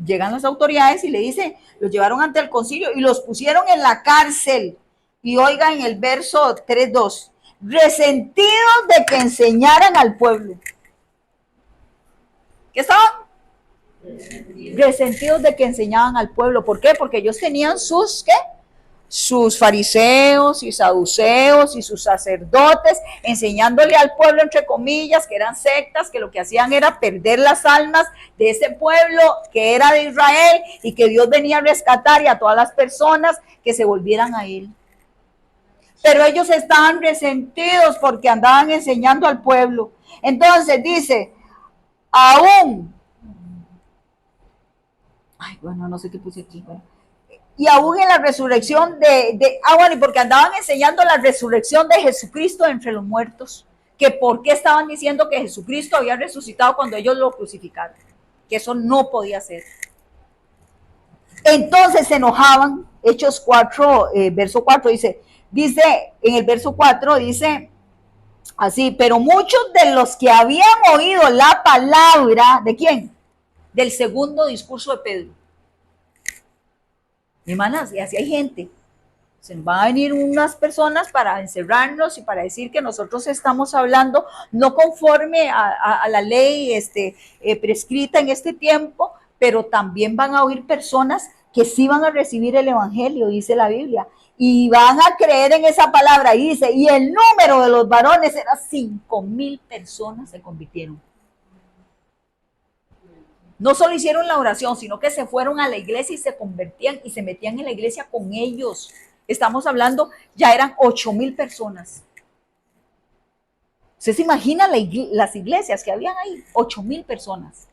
Llegan las autoridades y le dicen, los llevaron ante el concilio y los pusieron en la cárcel. Y oigan en el verso 3:2, resentidos de que enseñaran al pueblo. ¿Qué estaban? Resentidos de que enseñaban al pueblo. ¿Por qué? Porque ellos tenían sus, ¿qué? Sus fariseos y saduceos y sus sacerdotes enseñándole al pueblo, entre comillas, que eran sectas, que lo que hacían era perder las almas de ese pueblo que era de Israel y que Dios venía a rescatar, y a todas las personas que se volvieran a él. Pero ellos estaban resentidos porque andaban enseñando al pueblo. Entonces dice, aún, bueno, no sé qué puse aquí, bueno. Y aún en la resurrección bueno, y porque andaban enseñando la resurrección de Jesucristo entre los muertos, que por qué estaban diciendo que Jesucristo había resucitado cuando ellos lo crucificaron, que eso no podía ser. Entonces se enojaban. Hechos 4, verso 4 dice en el verso 4 dice así, pero muchos de los que habían oído la palabra, ¿de quién? Del segundo discurso de Pedro. Hermanas, y así hay gente. Se nos van a venir unas personas para encerrarnos y para decir que nosotros estamos hablando no conforme a la ley prescrita en este tiempo, pero también van a oír personas que sí van a recibir el evangelio, dice la Biblia, y van a creer en esa palabra. Y dice, y el número de los varones era 5,000 personas se convirtieron. No solo hicieron la oración, sino que se fueron a la iglesia y se convertían y se metían en la iglesia con ellos. Estamos hablando, ya eran 8,000 personas. ¿Usted se imagina las iglesias que habían ahí? 8,000 personas.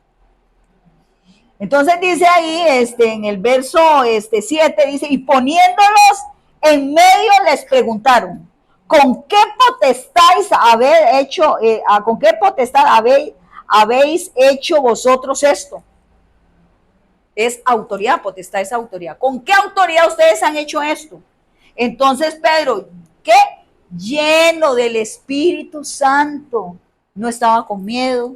Entonces dice ahí, en el verso 7, dice, y poniéndolos en medio les preguntaron, ¿con qué potestad habéis hecho vosotros esto? Es autoridad, potestad es autoridad. ¿Con qué autoridad ustedes han hecho esto? Entonces Pedro, ¿qué? Lleno del Espíritu Santo, no estaba con miedo,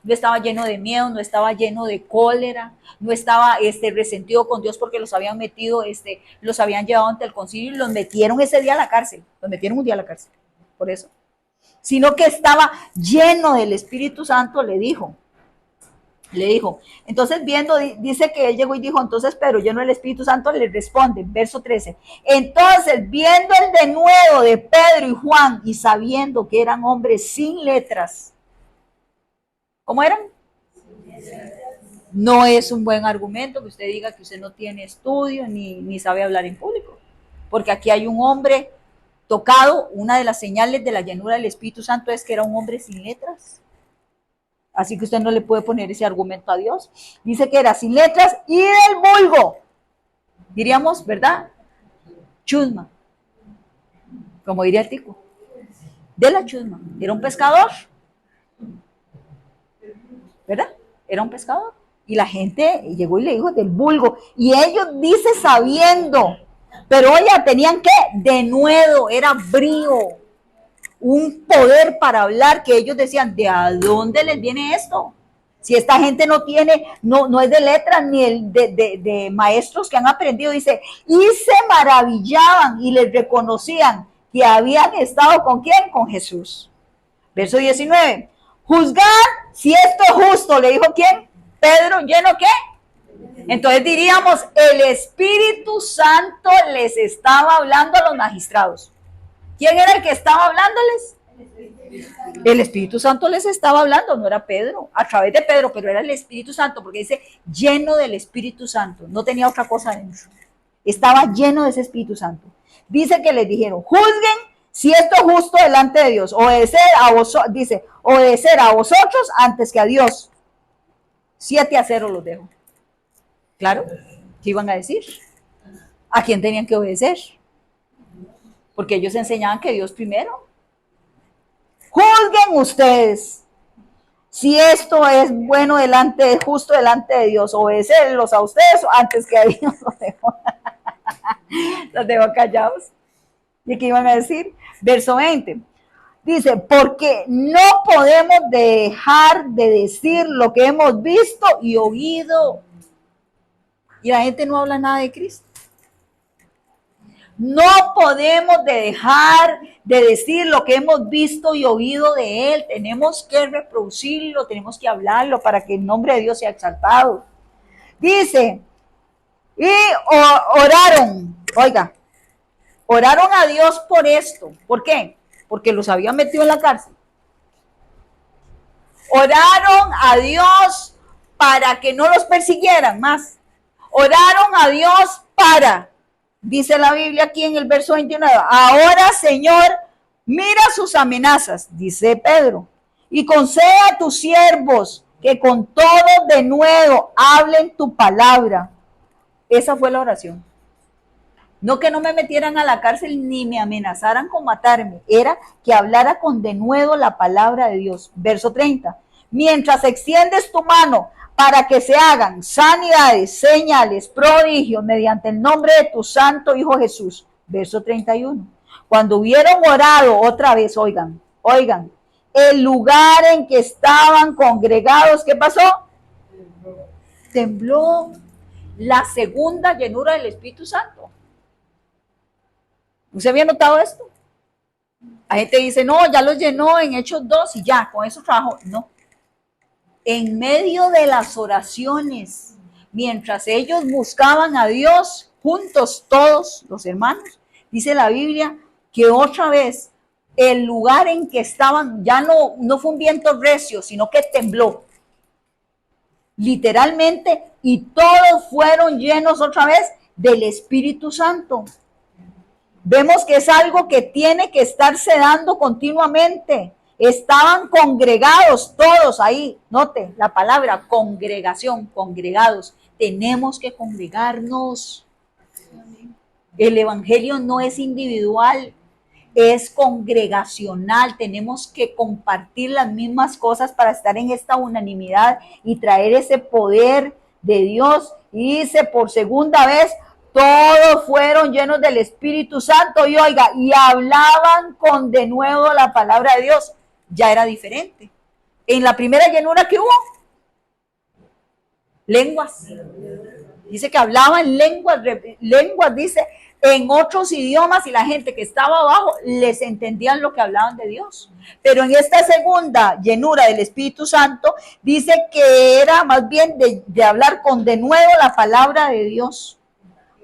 no estaba lleno de miedo, no estaba lleno de cólera, no estaba resentido con Dios porque los habían metido, los habían llevado ante el concilio y los metieron ese día a la cárcel, los metieron un día a la cárcel, por eso. Sino que estaba lleno del Espíritu Santo, le dijo. Entonces viendo, dice que él llegó y dijo, entonces Pedro, lleno del Espíritu Santo, le responde, verso 13, entonces viendo el denuedo de Pedro y Juan y sabiendo que eran hombres sin letras, ¿cómo eran? No es un buen argumento que usted diga que usted no tiene estudio ni sabe hablar en público, porque aquí hay un hombre tocado, una de las señales de la llenura del Espíritu Santo es que era un hombre sin letras. Así que usted no le puede poner ese argumento a Dios. Dice que era sin letras y del vulgo. Diríamos, ¿verdad? Chusma. Como diría el tico. De la chusma. Era un pescador. ¿Verdad? Era un pescador. Y la gente llegó y le dijo del vulgo. Y ellos dice sabiendo. Pero oye, tenían que denuedo, era brío. Un poder para hablar que ellos decían, ¿de a dónde les viene esto? Si esta gente no tiene, no es de letras ni de maestros que han aprendido, dice, y se maravillaban y les reconocían que habían estado ¿con quién? Con Jesús. Verso 19, juzgad si esto es justo, le dijo ¿quién? Pedro, ¿lleno qué? Entonces diríamos, el Espíritu Santo les estaba hablando a los magistrados. ¿Quién era el que estaba hablándoles? El Espíritu Santo les estaba hablando, no era Pedro, a través de Pedro, pero era el Espíritu Santo, porque dice lleno del Espíritu Santo, no tenía otra cosa dentro, estaba lleno de ese Espíritu Santo. Dice que les dijeron, juzguen si esto es justo delante de Dios, obedecer a vosotros antes que a Dios. 7-0 los dejo. Claro, ¿qué iban a decir? ¿A quién tenían que obedecer? Porque ellos enseñaban que Dios primero. Juzguen ustedes si esto es bueno justo delante de Dios, obedecerlos a ustedes antes que a Dios. Los dejo callados. ¿Y qué iban a decir? Verso 20. Dice, porque no podemos dejar de decir lo que hemos visto y oído. Y la gente no habla nada de Cristo. No podemos dejar de decir lo que hemos visto y oído de Él. Tenemos que reproducirlo, tenemos que hablarlo para que el nombre de Dios sea exaltado. Dice, y oraron a Dios por esto. ¿Por qué? Porque los habían metido en la cárcel. Oraron a Dios para que no los persiguieran más. Oraron a Dios para... Dice la Biblia aquí en el verso 29, ahora Señor, mira sus amenazas, dice Pedro, y concede a tus siervos que con todo de nuevo hablen tu palabra. Esa fue la oración. No que no me metieran a la cárcel ni me amenazaran con matarme, era que hablara con denuedo la palabra de Dios. Verso 30, mientras extiendes tu mano para que se hagan sanidades, señales, prodigios mediante el nombre de tu santo Hijo Jesús. Verso 31. Cuando hubieron orado otra vez, oigan, el lugar en que estaban congregados, ¿qué pasó? Tembló. La segunda llenura del Espíritu Santo. ¿Usted había notado esto? La gente dice, no, ya lo llenó en Hechos 2 y ya, con eso trabajó. No. En medio de las oraciones, mientras ellos buscaban a Dios, juntos todos los hermanos, dice la Biblia que otra vez el lugar en que estaban ya no fue un viento recio, sino que tembló. Literalmente, y todos fueron llenos otra vez del Espíritu Santo. Vemos que es algo que tiene que estarse dando continuamente. estaban congregados todos ahí. Note la palabra congregación, congregados. Tenemos que congregarnos. El evangelio no es individual, es congregacional. Tenemos que compartir las mismas cosas para estar en esta unanimidad y traer ese poder de Dios. Y dice por segunda vez, todos fueron llenos del Espíritu Santo y oiga, y hablaban con denuedo la palabra de Dios. Ya era diferente. En la primera llenura que hubo, lenguas. Dice que hablaban lenguas, dice, en otros idiomas, y la gente que estaba abajo les entendían lo que hablaban de Dios. Pero en esta segunda llenura del Espíritu Santo dice que era más bien de hablar con denuedo la palabra de Dios.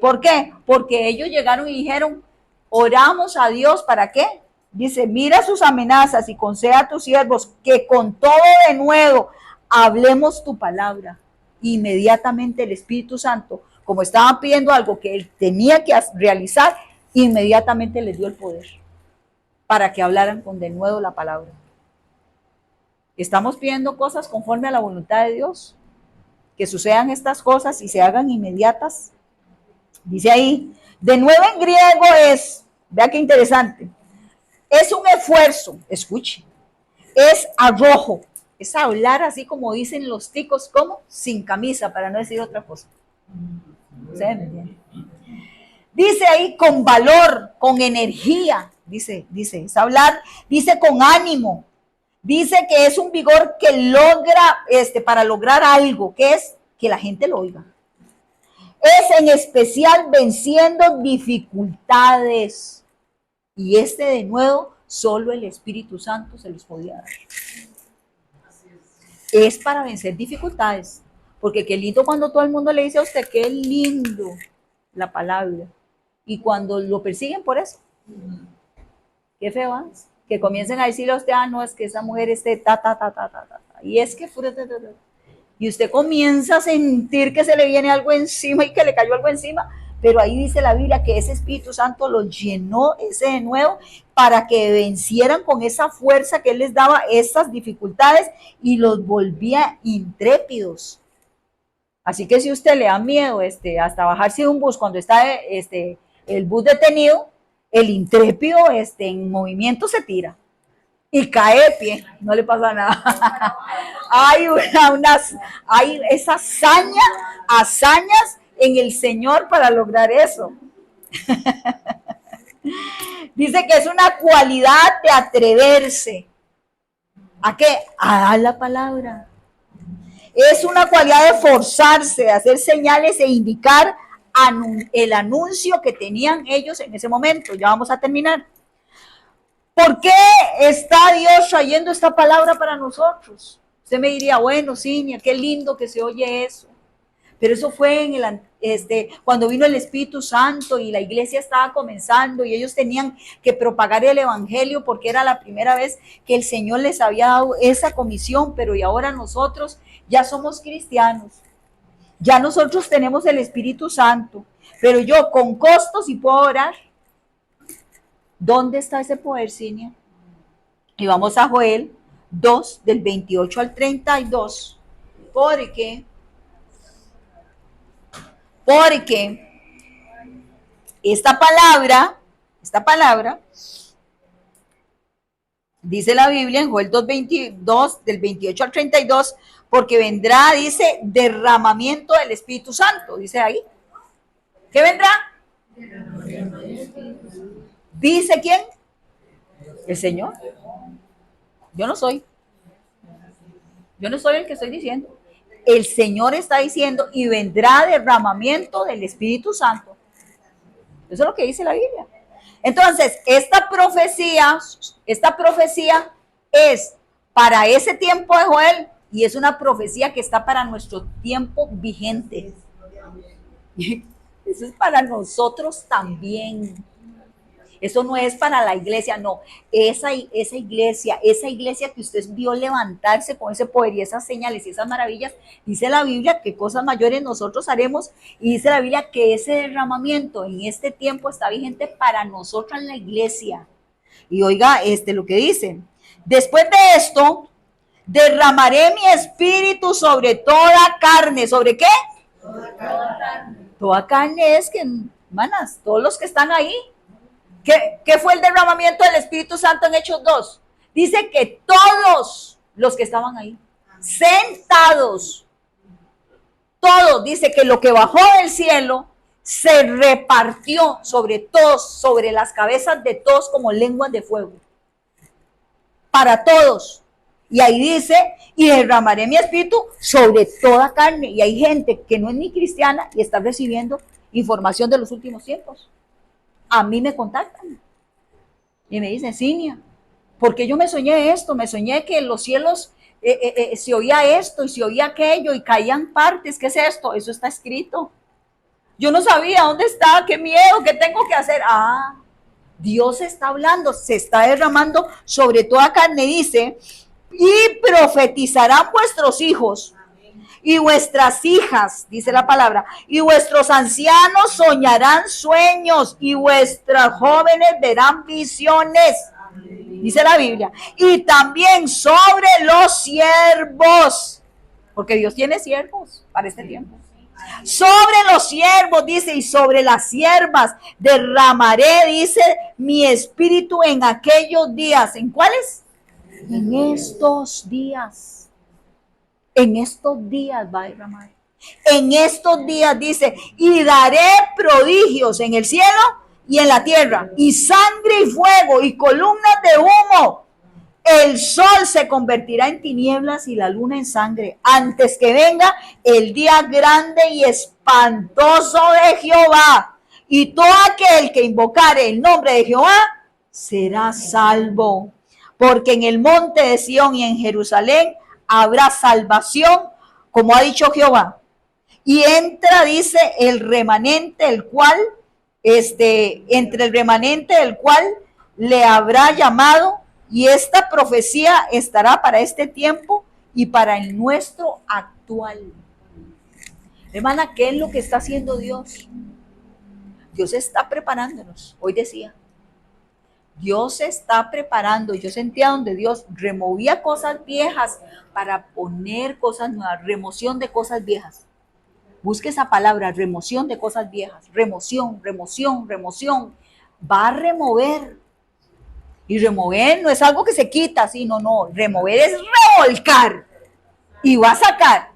¿Por qué? Porque ellos llegaron y dijeron, oramos a Dios, ¿para qué? Dice, mira sus amenazas y conceda a tus siervos que con todo denuedo hablemos tu palabra. Inmediatamente el Espíritu Santo, como estaban pidiendo algo que él tenía que realizar, inmediatamente les dio el poder para que hablaran con denuedo la palabra. Estamos pidiendo cosas conforme a la voluntad de Dios, que sucedan estas cosas y se hagan inmediatas. Dice ahí, de nuevo en griego es, vea qué interesante, es un esfuerzo, escuche, es arrojo, es hablar así como dicen los ticos, como sin camisa, para no decir otra cosa. ¿Ustedes me entienden? Dice ahí con valor, con energía, dice, es hablar, dice con ánimo, dice que es un vigor que logra, para lograr algo, que es que la gente lo oiga. Es en especial venciendo dificultades. Y de nuevo, solo el Espíritu Santo se los podía dar. Es para vencer dificultades. Porque qué lindo cuando todo el mundo le dice a usted, qué lindo la palabra. Y cuando lo persiguen por eso, qué feo, ¿eh? Que comiencen a decirle a usted, no, es que esa mujer y es que y usted comienza a sentir que se le viene algo encima y que le cayó algo encima, pero ahí dice la Biblia que ese Espíritu Santo los llenó ese de nuevo para que vencieran con esa fuerza que él les daba esas dificultades y los volvía intrépidos. Así que si usted le da miedo hasta bajarse de un bus cuando está el bus detenido, el intrépido en movimiento se tira y cae de pie, no le pasa nada. Hay esas hazañas en el Señor para lograr eso. Dice que es una cualidad de atreverse. ¿A qué? A dar la palabra. Es una cualidad de forzarse, de hacer señales e indicar el anuncio que tenían ellos en ese momento. Ya vamos a terminar. ¿Por qué está Dios trayendo esta palabra para nosotros? Usted me diría, bueno, Cinia, qué lindo que se oye eso. Pero eso fue cuando vino el Espíritu Santo y la iglesia estaba comenzando y ellos tenían que propagar el evangelio porque era la primera vez que el Señor les había dado esa comisión, pero y ahora nosotros ya somos cristianos, ya nosotros tenemos el Espíritu Santo, pero yo con costo sí puedo orar. ¿Dónde está ese poder, Cinia? Y vamos a Joel 2, del 28 al 32, porque esta palabra, dice la Biblia en Joel 2:22, del 28 al 32, porque vendrá, dice, derramamiento del Espíritu Santo, dice ahí. ¿Qué vendrá? ¿Dice quién? El Señor. Yo no soy el que estoy diciendo. El Señor está diciendo, y vendrá derramamiento del Espíritu Santo. Eso es lo que dice la Biblia. Entonces, esta profecía es para ese tiempo de Joel y es una profecía que está para nuestro tiempo vigente. Eso es para nosotros también. Eso no es para la iglesia, no. Esa iglesia que usted vio levantarse con ese poder y esas señales y esas maravillas, dice la Biblia que cosas mayores nosotros haremos y dice la Biblia que ese derramamiento en este tiempo está vigente para nosotros en la iglesia. Y oiga, lo que dice Después de esto, derramaré mi espíritu sobre toda carne. ¿Sobre qué? Toda carne es que, hermanas, todos los que están ahí. ¿Qué fue el derramamiento del Espíritu Santo en Hechos 2? Dice que todos los que estaban ahí, sentados, todos, dice que lo que bajó del cielo se repartió sobre todos, sobre las cabezas de todos como lenguas de fuego. Para todos. Y ahí dice, y derramaré mi espíritu sobre toda carne. Y hay gente que no es ni cristiana y está recibiendo información de los últimos tiempos. A mí me contactan y me dicen, Cinia, porque yo me soñé esto, me soñé que en los cielos se oía esto y se oía aquello y caían partes. ¿Qué es esto? Eso está escrito. Yo no sabía dónde estaba, qué miedo, qué tengo que hacer. Dios está hablando, se está derramando sobre toda carne, dice, y profetizarán vuestros hijos y vuestras hijas, dice la palabra, y vuestros ancianos soñarán sueños y vuestras jóvenes verán visiones, dice la Biblia, y también sobre los siervos, porque Dios tiene siervos para este tiempo. Sobre los siervos, dice, y sobre las siervas derramaré, dice, mi espíritu en aquellos días. ¿En cuáles? En estos días. En estos días va a derramar. En estos días, dice, y daré prodigios en el cielo y en la tierra, y sangre y fuego y columnas de humo. El sol se convertirá en tinieblas y la luna en sangre, antes que venga el día grande y espantoso de Jehová. Y todo aquel que invocare el nombre de Jehová será salvo. Porque en el monte de Sión y en Jerusalén habrá salvación, como ha dicho Jehová. Y entra, dice, el remanente, el cual, entre el remanente del cual le habrá llamado. Y esta profecía estará para este tiempo y para el nuestro actual. Hermana, ¿qué es lo que está haciendo Dios? Dios está preparándonos. Hoy decía, Dios se está preparando. Yo sentía donde Dios removía cosas viejas para poner cosas nuevas. Remoción de cosas viejas. Busque esa palabra, remoción de cosas viejas. Remoción, remoción, remoción. Va a remover. Y remover no es algo que se quita, sino no, remover es revolcar. Y va a sacar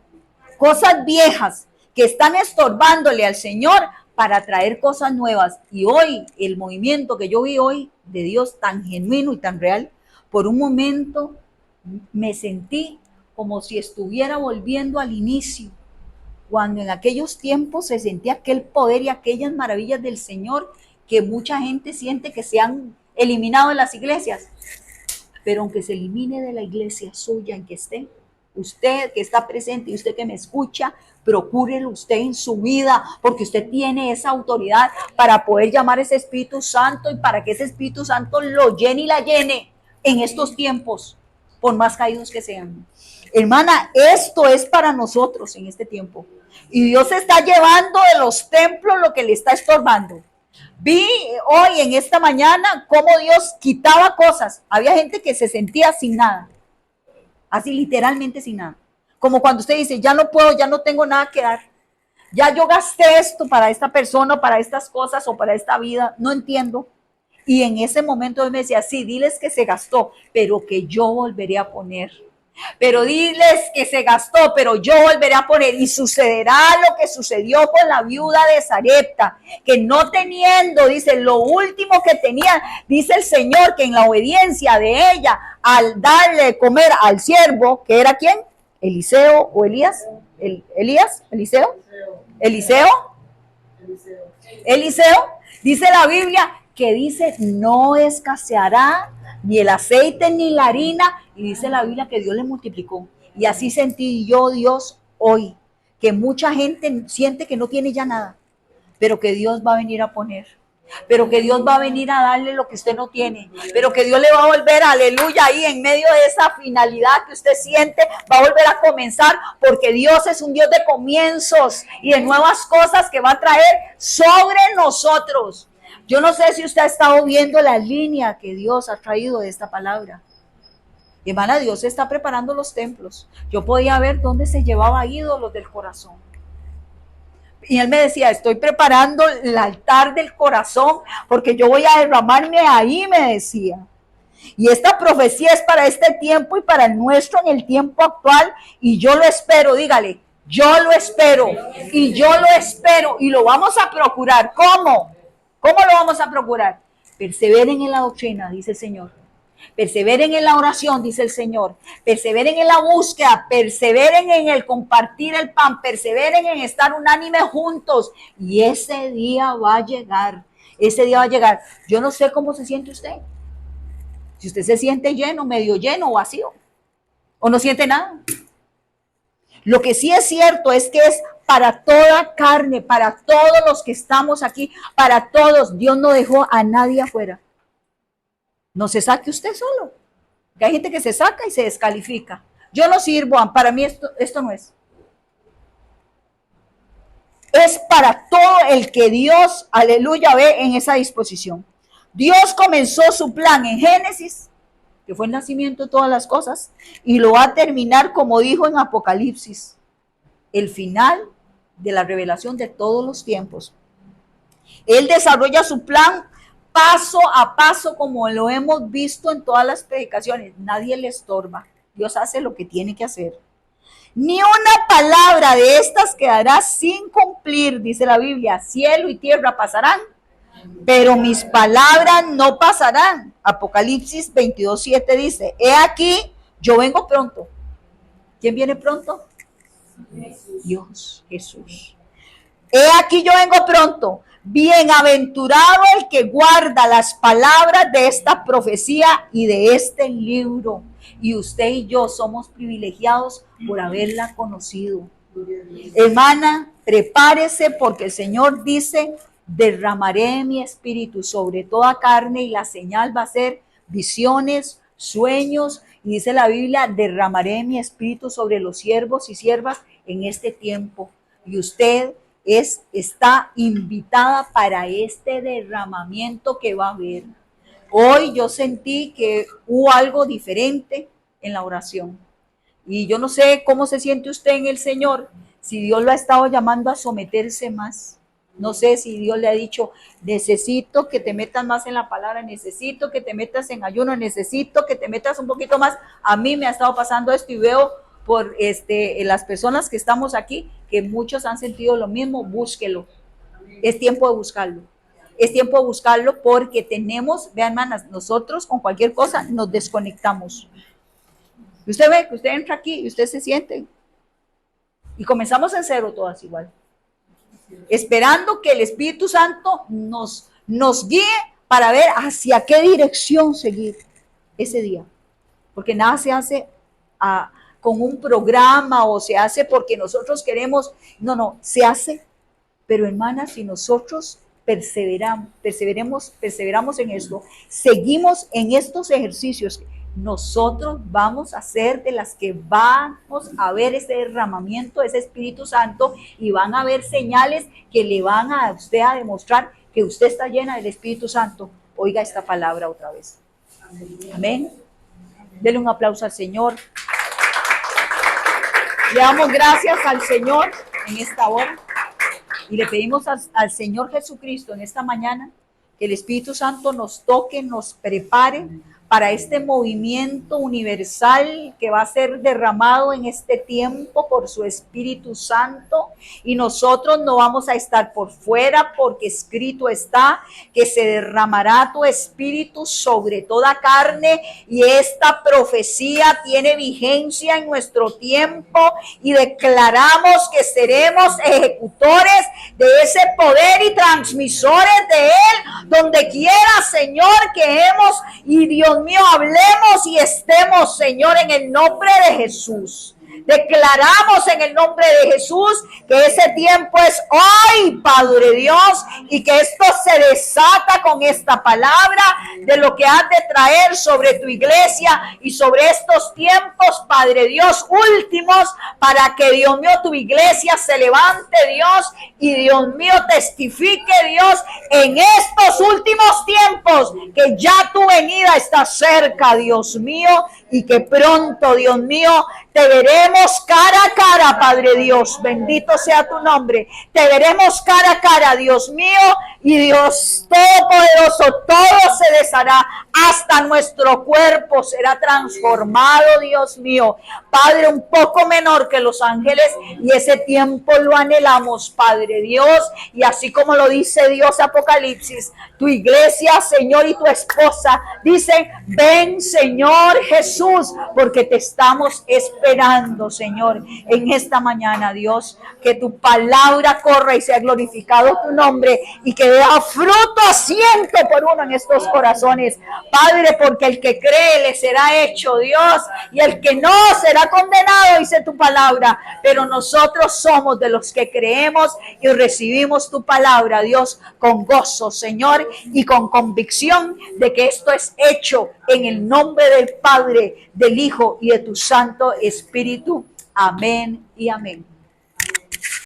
cosas viejas que están estorbándole al Señor para traer cosas nuevas. Y hoy, el movimiento que yo vi hoy de Dios tan genuino y tan real, por un momento me sentí como si estuviera volviendo al inicio, cuando en aquellos tiempos se sentía aquel poder y aquellas maravillas del Señor que mucha gente siente que se han eliminado de las iglesias. Pero aunque se elimine de la iglesia suya en que esté, usted que está presente y usted que me escucha, procúrelo usted en su vida, porque usted tiene esa autoridad para poder llamar a ese Espíritu Santo y para que ese Espíritu Santo lo llene y la llene en estos tiempos, por más caídos que sean. Hermana, esto es para nosotros en este tiempo. Y Dios está llevando de los templos lo que le está estorbando. Vi hoy en esta mañana cómo Dios quitaba cosas. Había gente que se sentía sin nada. Así literalmente sin nada. Como cuando usted dice, ya no puedo, ya no tengo nada que dar. Ya yo gasté esto para esta persona, para estas cosas o para esta vida. No entiendo. Y en ese momento él me decía, sí, diles que se gastó, pero que yo volveré a poner. Pero diles que se gastó, pero yo volveré a poner. Y sucederá lo que sucedió con la viuda de Sarepta, que no teniendo, dice, lo último que tenía, dice el Señor, que en la obediencia de ella, al darle de comer al siervo, que era ¿quién? Eliseo o Elías, Eliseo, dice la Biblia que dice, no escaseará ni el aceite ni la harina, y dice la Biblia que Dios le multiplicó. Y así sentí yo, Dios, hoy, que mucha gente siente que no tiene ya nada, pero que Dios va a venir a poner, pero que Dios va a venir a darle lo que usted no tiene, pero que Dios le va a volver, aleluya, ahí en medio de esa finalidad que usted siente, va a volver a comenzar, porque Dios es un Dios de comienzos y de nuevas cosas que va a traer sobre nosotros. Yo no sé si usted ha estado viendo la línea que Dios ha traído de esta palabra. Hermana, Dios está preparando los templos. Yo podía ver dónde se llevaba ídolos del corazón. Y él me decía, estoy preparando el altar del corazón porque yo voy a derramarme ahí, me decía. Y esta profecía es para este tiempo y para el nuestro en el tiempo actual. Y yo lo espero, dígale, yo lo espero. Y yo lo espero y lo vamos a procurar. ¿Cómo? ¿Cómo lo vamos a procurar? Perseveren en la doctrina, dice el Señor. Perseveren en la oración, dice el Señor. Perseveren en la búsqueda, perseveren en el compartir el pan, perseveren en estar unánimes juntos. Y ese día va a llegar, ese día va a llegar. Yo no sé cómo se siente usted. Si usted se siente lleno, medio lleno o vacío, o no siente nada. Lo que sí es cierto es que es para toda carne, para todos los que estamos aquí, para todos. Dios no dejó a nadie afuera. No se saque usted solo. Que hay gente que se saca y se descalifica. Yo no sirvo, para mí esto no es. Es para todo el que Dios, aleluya, ve en esa disposición. Dios comenzó su plan en Génesis, que fue el nacimiento de todas las cosas, y lo va a terminar como dijo en Apocalipsis, el final de la revelación de todos los tiempos. Él desarrolla su plan paso a paso, como lo hemos visto en todas las predicaciones. Nadie le estorba. Dios hace lo que tiene que hacer. Ni una palabra de estas quedará sin cumplir, dice la Biblia. Cielo y tierra pasarán, pero mis palabras no pasarán. Apocalipsis 22:7 dice, he aquí, yo vengo pronto. ¿Quién viene pronto? Dios, Jesús. He aquí, yo vengo pronto. Bienaventurado el que guarda las palabras de esta profecía y de este libro. Y usted y yo somos privilegiados por haberla conocido. Hermana, prepárese porque el Señor dice, derramaré mi espíritu sobre toda carne y la señal va a ser visiones, sueños. Y dice la Biblia, derramaré mi espíritu sobre los siervos y siervas en este tiempo. Y usted está invitada para este derramamiento que va a haber. Hoy yo sentí que hubo algo diferente en la oración. Y yo no sé cómo se siente usted en el Señor, si Dios lo ha estado llamando a someterse más. No sé si Dios le ha dicho, necesito que te metas más en la palabra, necesito que te metas en ayuno, necesito que te metas un poquito más. A mí me ha estado pasando esto y veo por las personas que estamos aquí, que muchos han sentido lo mismo. Búsquelo. Es tiempo de buscarlo. Es tiempo de buscarlo porque tenemos, vean hermanas, nosotros con cualquier cosa nos desconectamos. Usted ve que usted entra aquí y usted se siente. Y comenzamos en cero todas igual. Esperando que el Espíritu Santo nos guíe para ver hacia qué dirección seguir ese día. Porque nada se hace con un programa o se hace porque nosotros queremos. No, se hace. Pero hermanas, si nosotros perseveramos en esto, seguimos en estos ejercicios, nosotros vamos a ser de las que vamos a ver ese derramamiento de ese Espíritu Santo y van a haber señales que le van a usted a demostrar que usted está llena del Espíritu Santo. Oiga esta palabra otra vez. Amén. Denle un aplauso al Señor. Le damos gracias al Señor en esta hora y le pedimos al Señor Jesucristo en esta mañana que el Espíritu Santo nos toque, nos prepare para este movimiento universal que va a ser derramado en este tiempo por su Espíritu Santo, y nosotros no vamos a estar por fuera porque escrito está que se derramará tu espíritu sobre toda carne, y esta profecía tiene vigencia en nuestro tiempo y declaramos que seremos ejecutores de ese poder y transmisores de él donde quiera, Señor, que hemos, y Dios mío, hablemos y estemos, Señor, en el nombre de Jesús. Declaramos en el nombre de Jesús que ese tiempo es hoy, Padre Dios, y que esto se desata con esta palabra de lo que has de traer sobre tu iglesia y sobre estos tiempos, Padre Dios, últimos, para que, Dios mío, tu iglesia se levante, Dios, y Dios mío, testifique, Dios, en estos últimos tiempos Dios, que ya tu venida está cerca, Dios mío, y que pronto, Dios mío, te veremos cara a cara, Padre Dios. Bendito sea tu nombre. Te veremos cara a cara, Dios mío, y Dios Todopoderoso, todo se deshará, hasta nuestro cuerpo será transformado, Dios mío. Padre, un poco menor que los ángeles, y ese tiempo lo anhelamos, Padre Dios, y así como lo dice Dios Apocalipsis, tu iglesia, Señor, y tu esposa dicen: ven, Señor Jesús, porque te estamos esperando, Señor, en esta mañana, Dios, que tu palabra corra y sea glorificado tu nombre, y que dé fruto a 100 por 1 en estos corazones, Padre, porque el que cree le será hecho, Dios, y el que no será condenado, dice tu palabra. Pero nosotros somos de los que creemos y recibimos tu palabra, Dios, con gozo, Señor, y con convicción de que esto es hecho en el nombre del Padre, del Hijo y de tu Santo Espíritu. Amén y amén.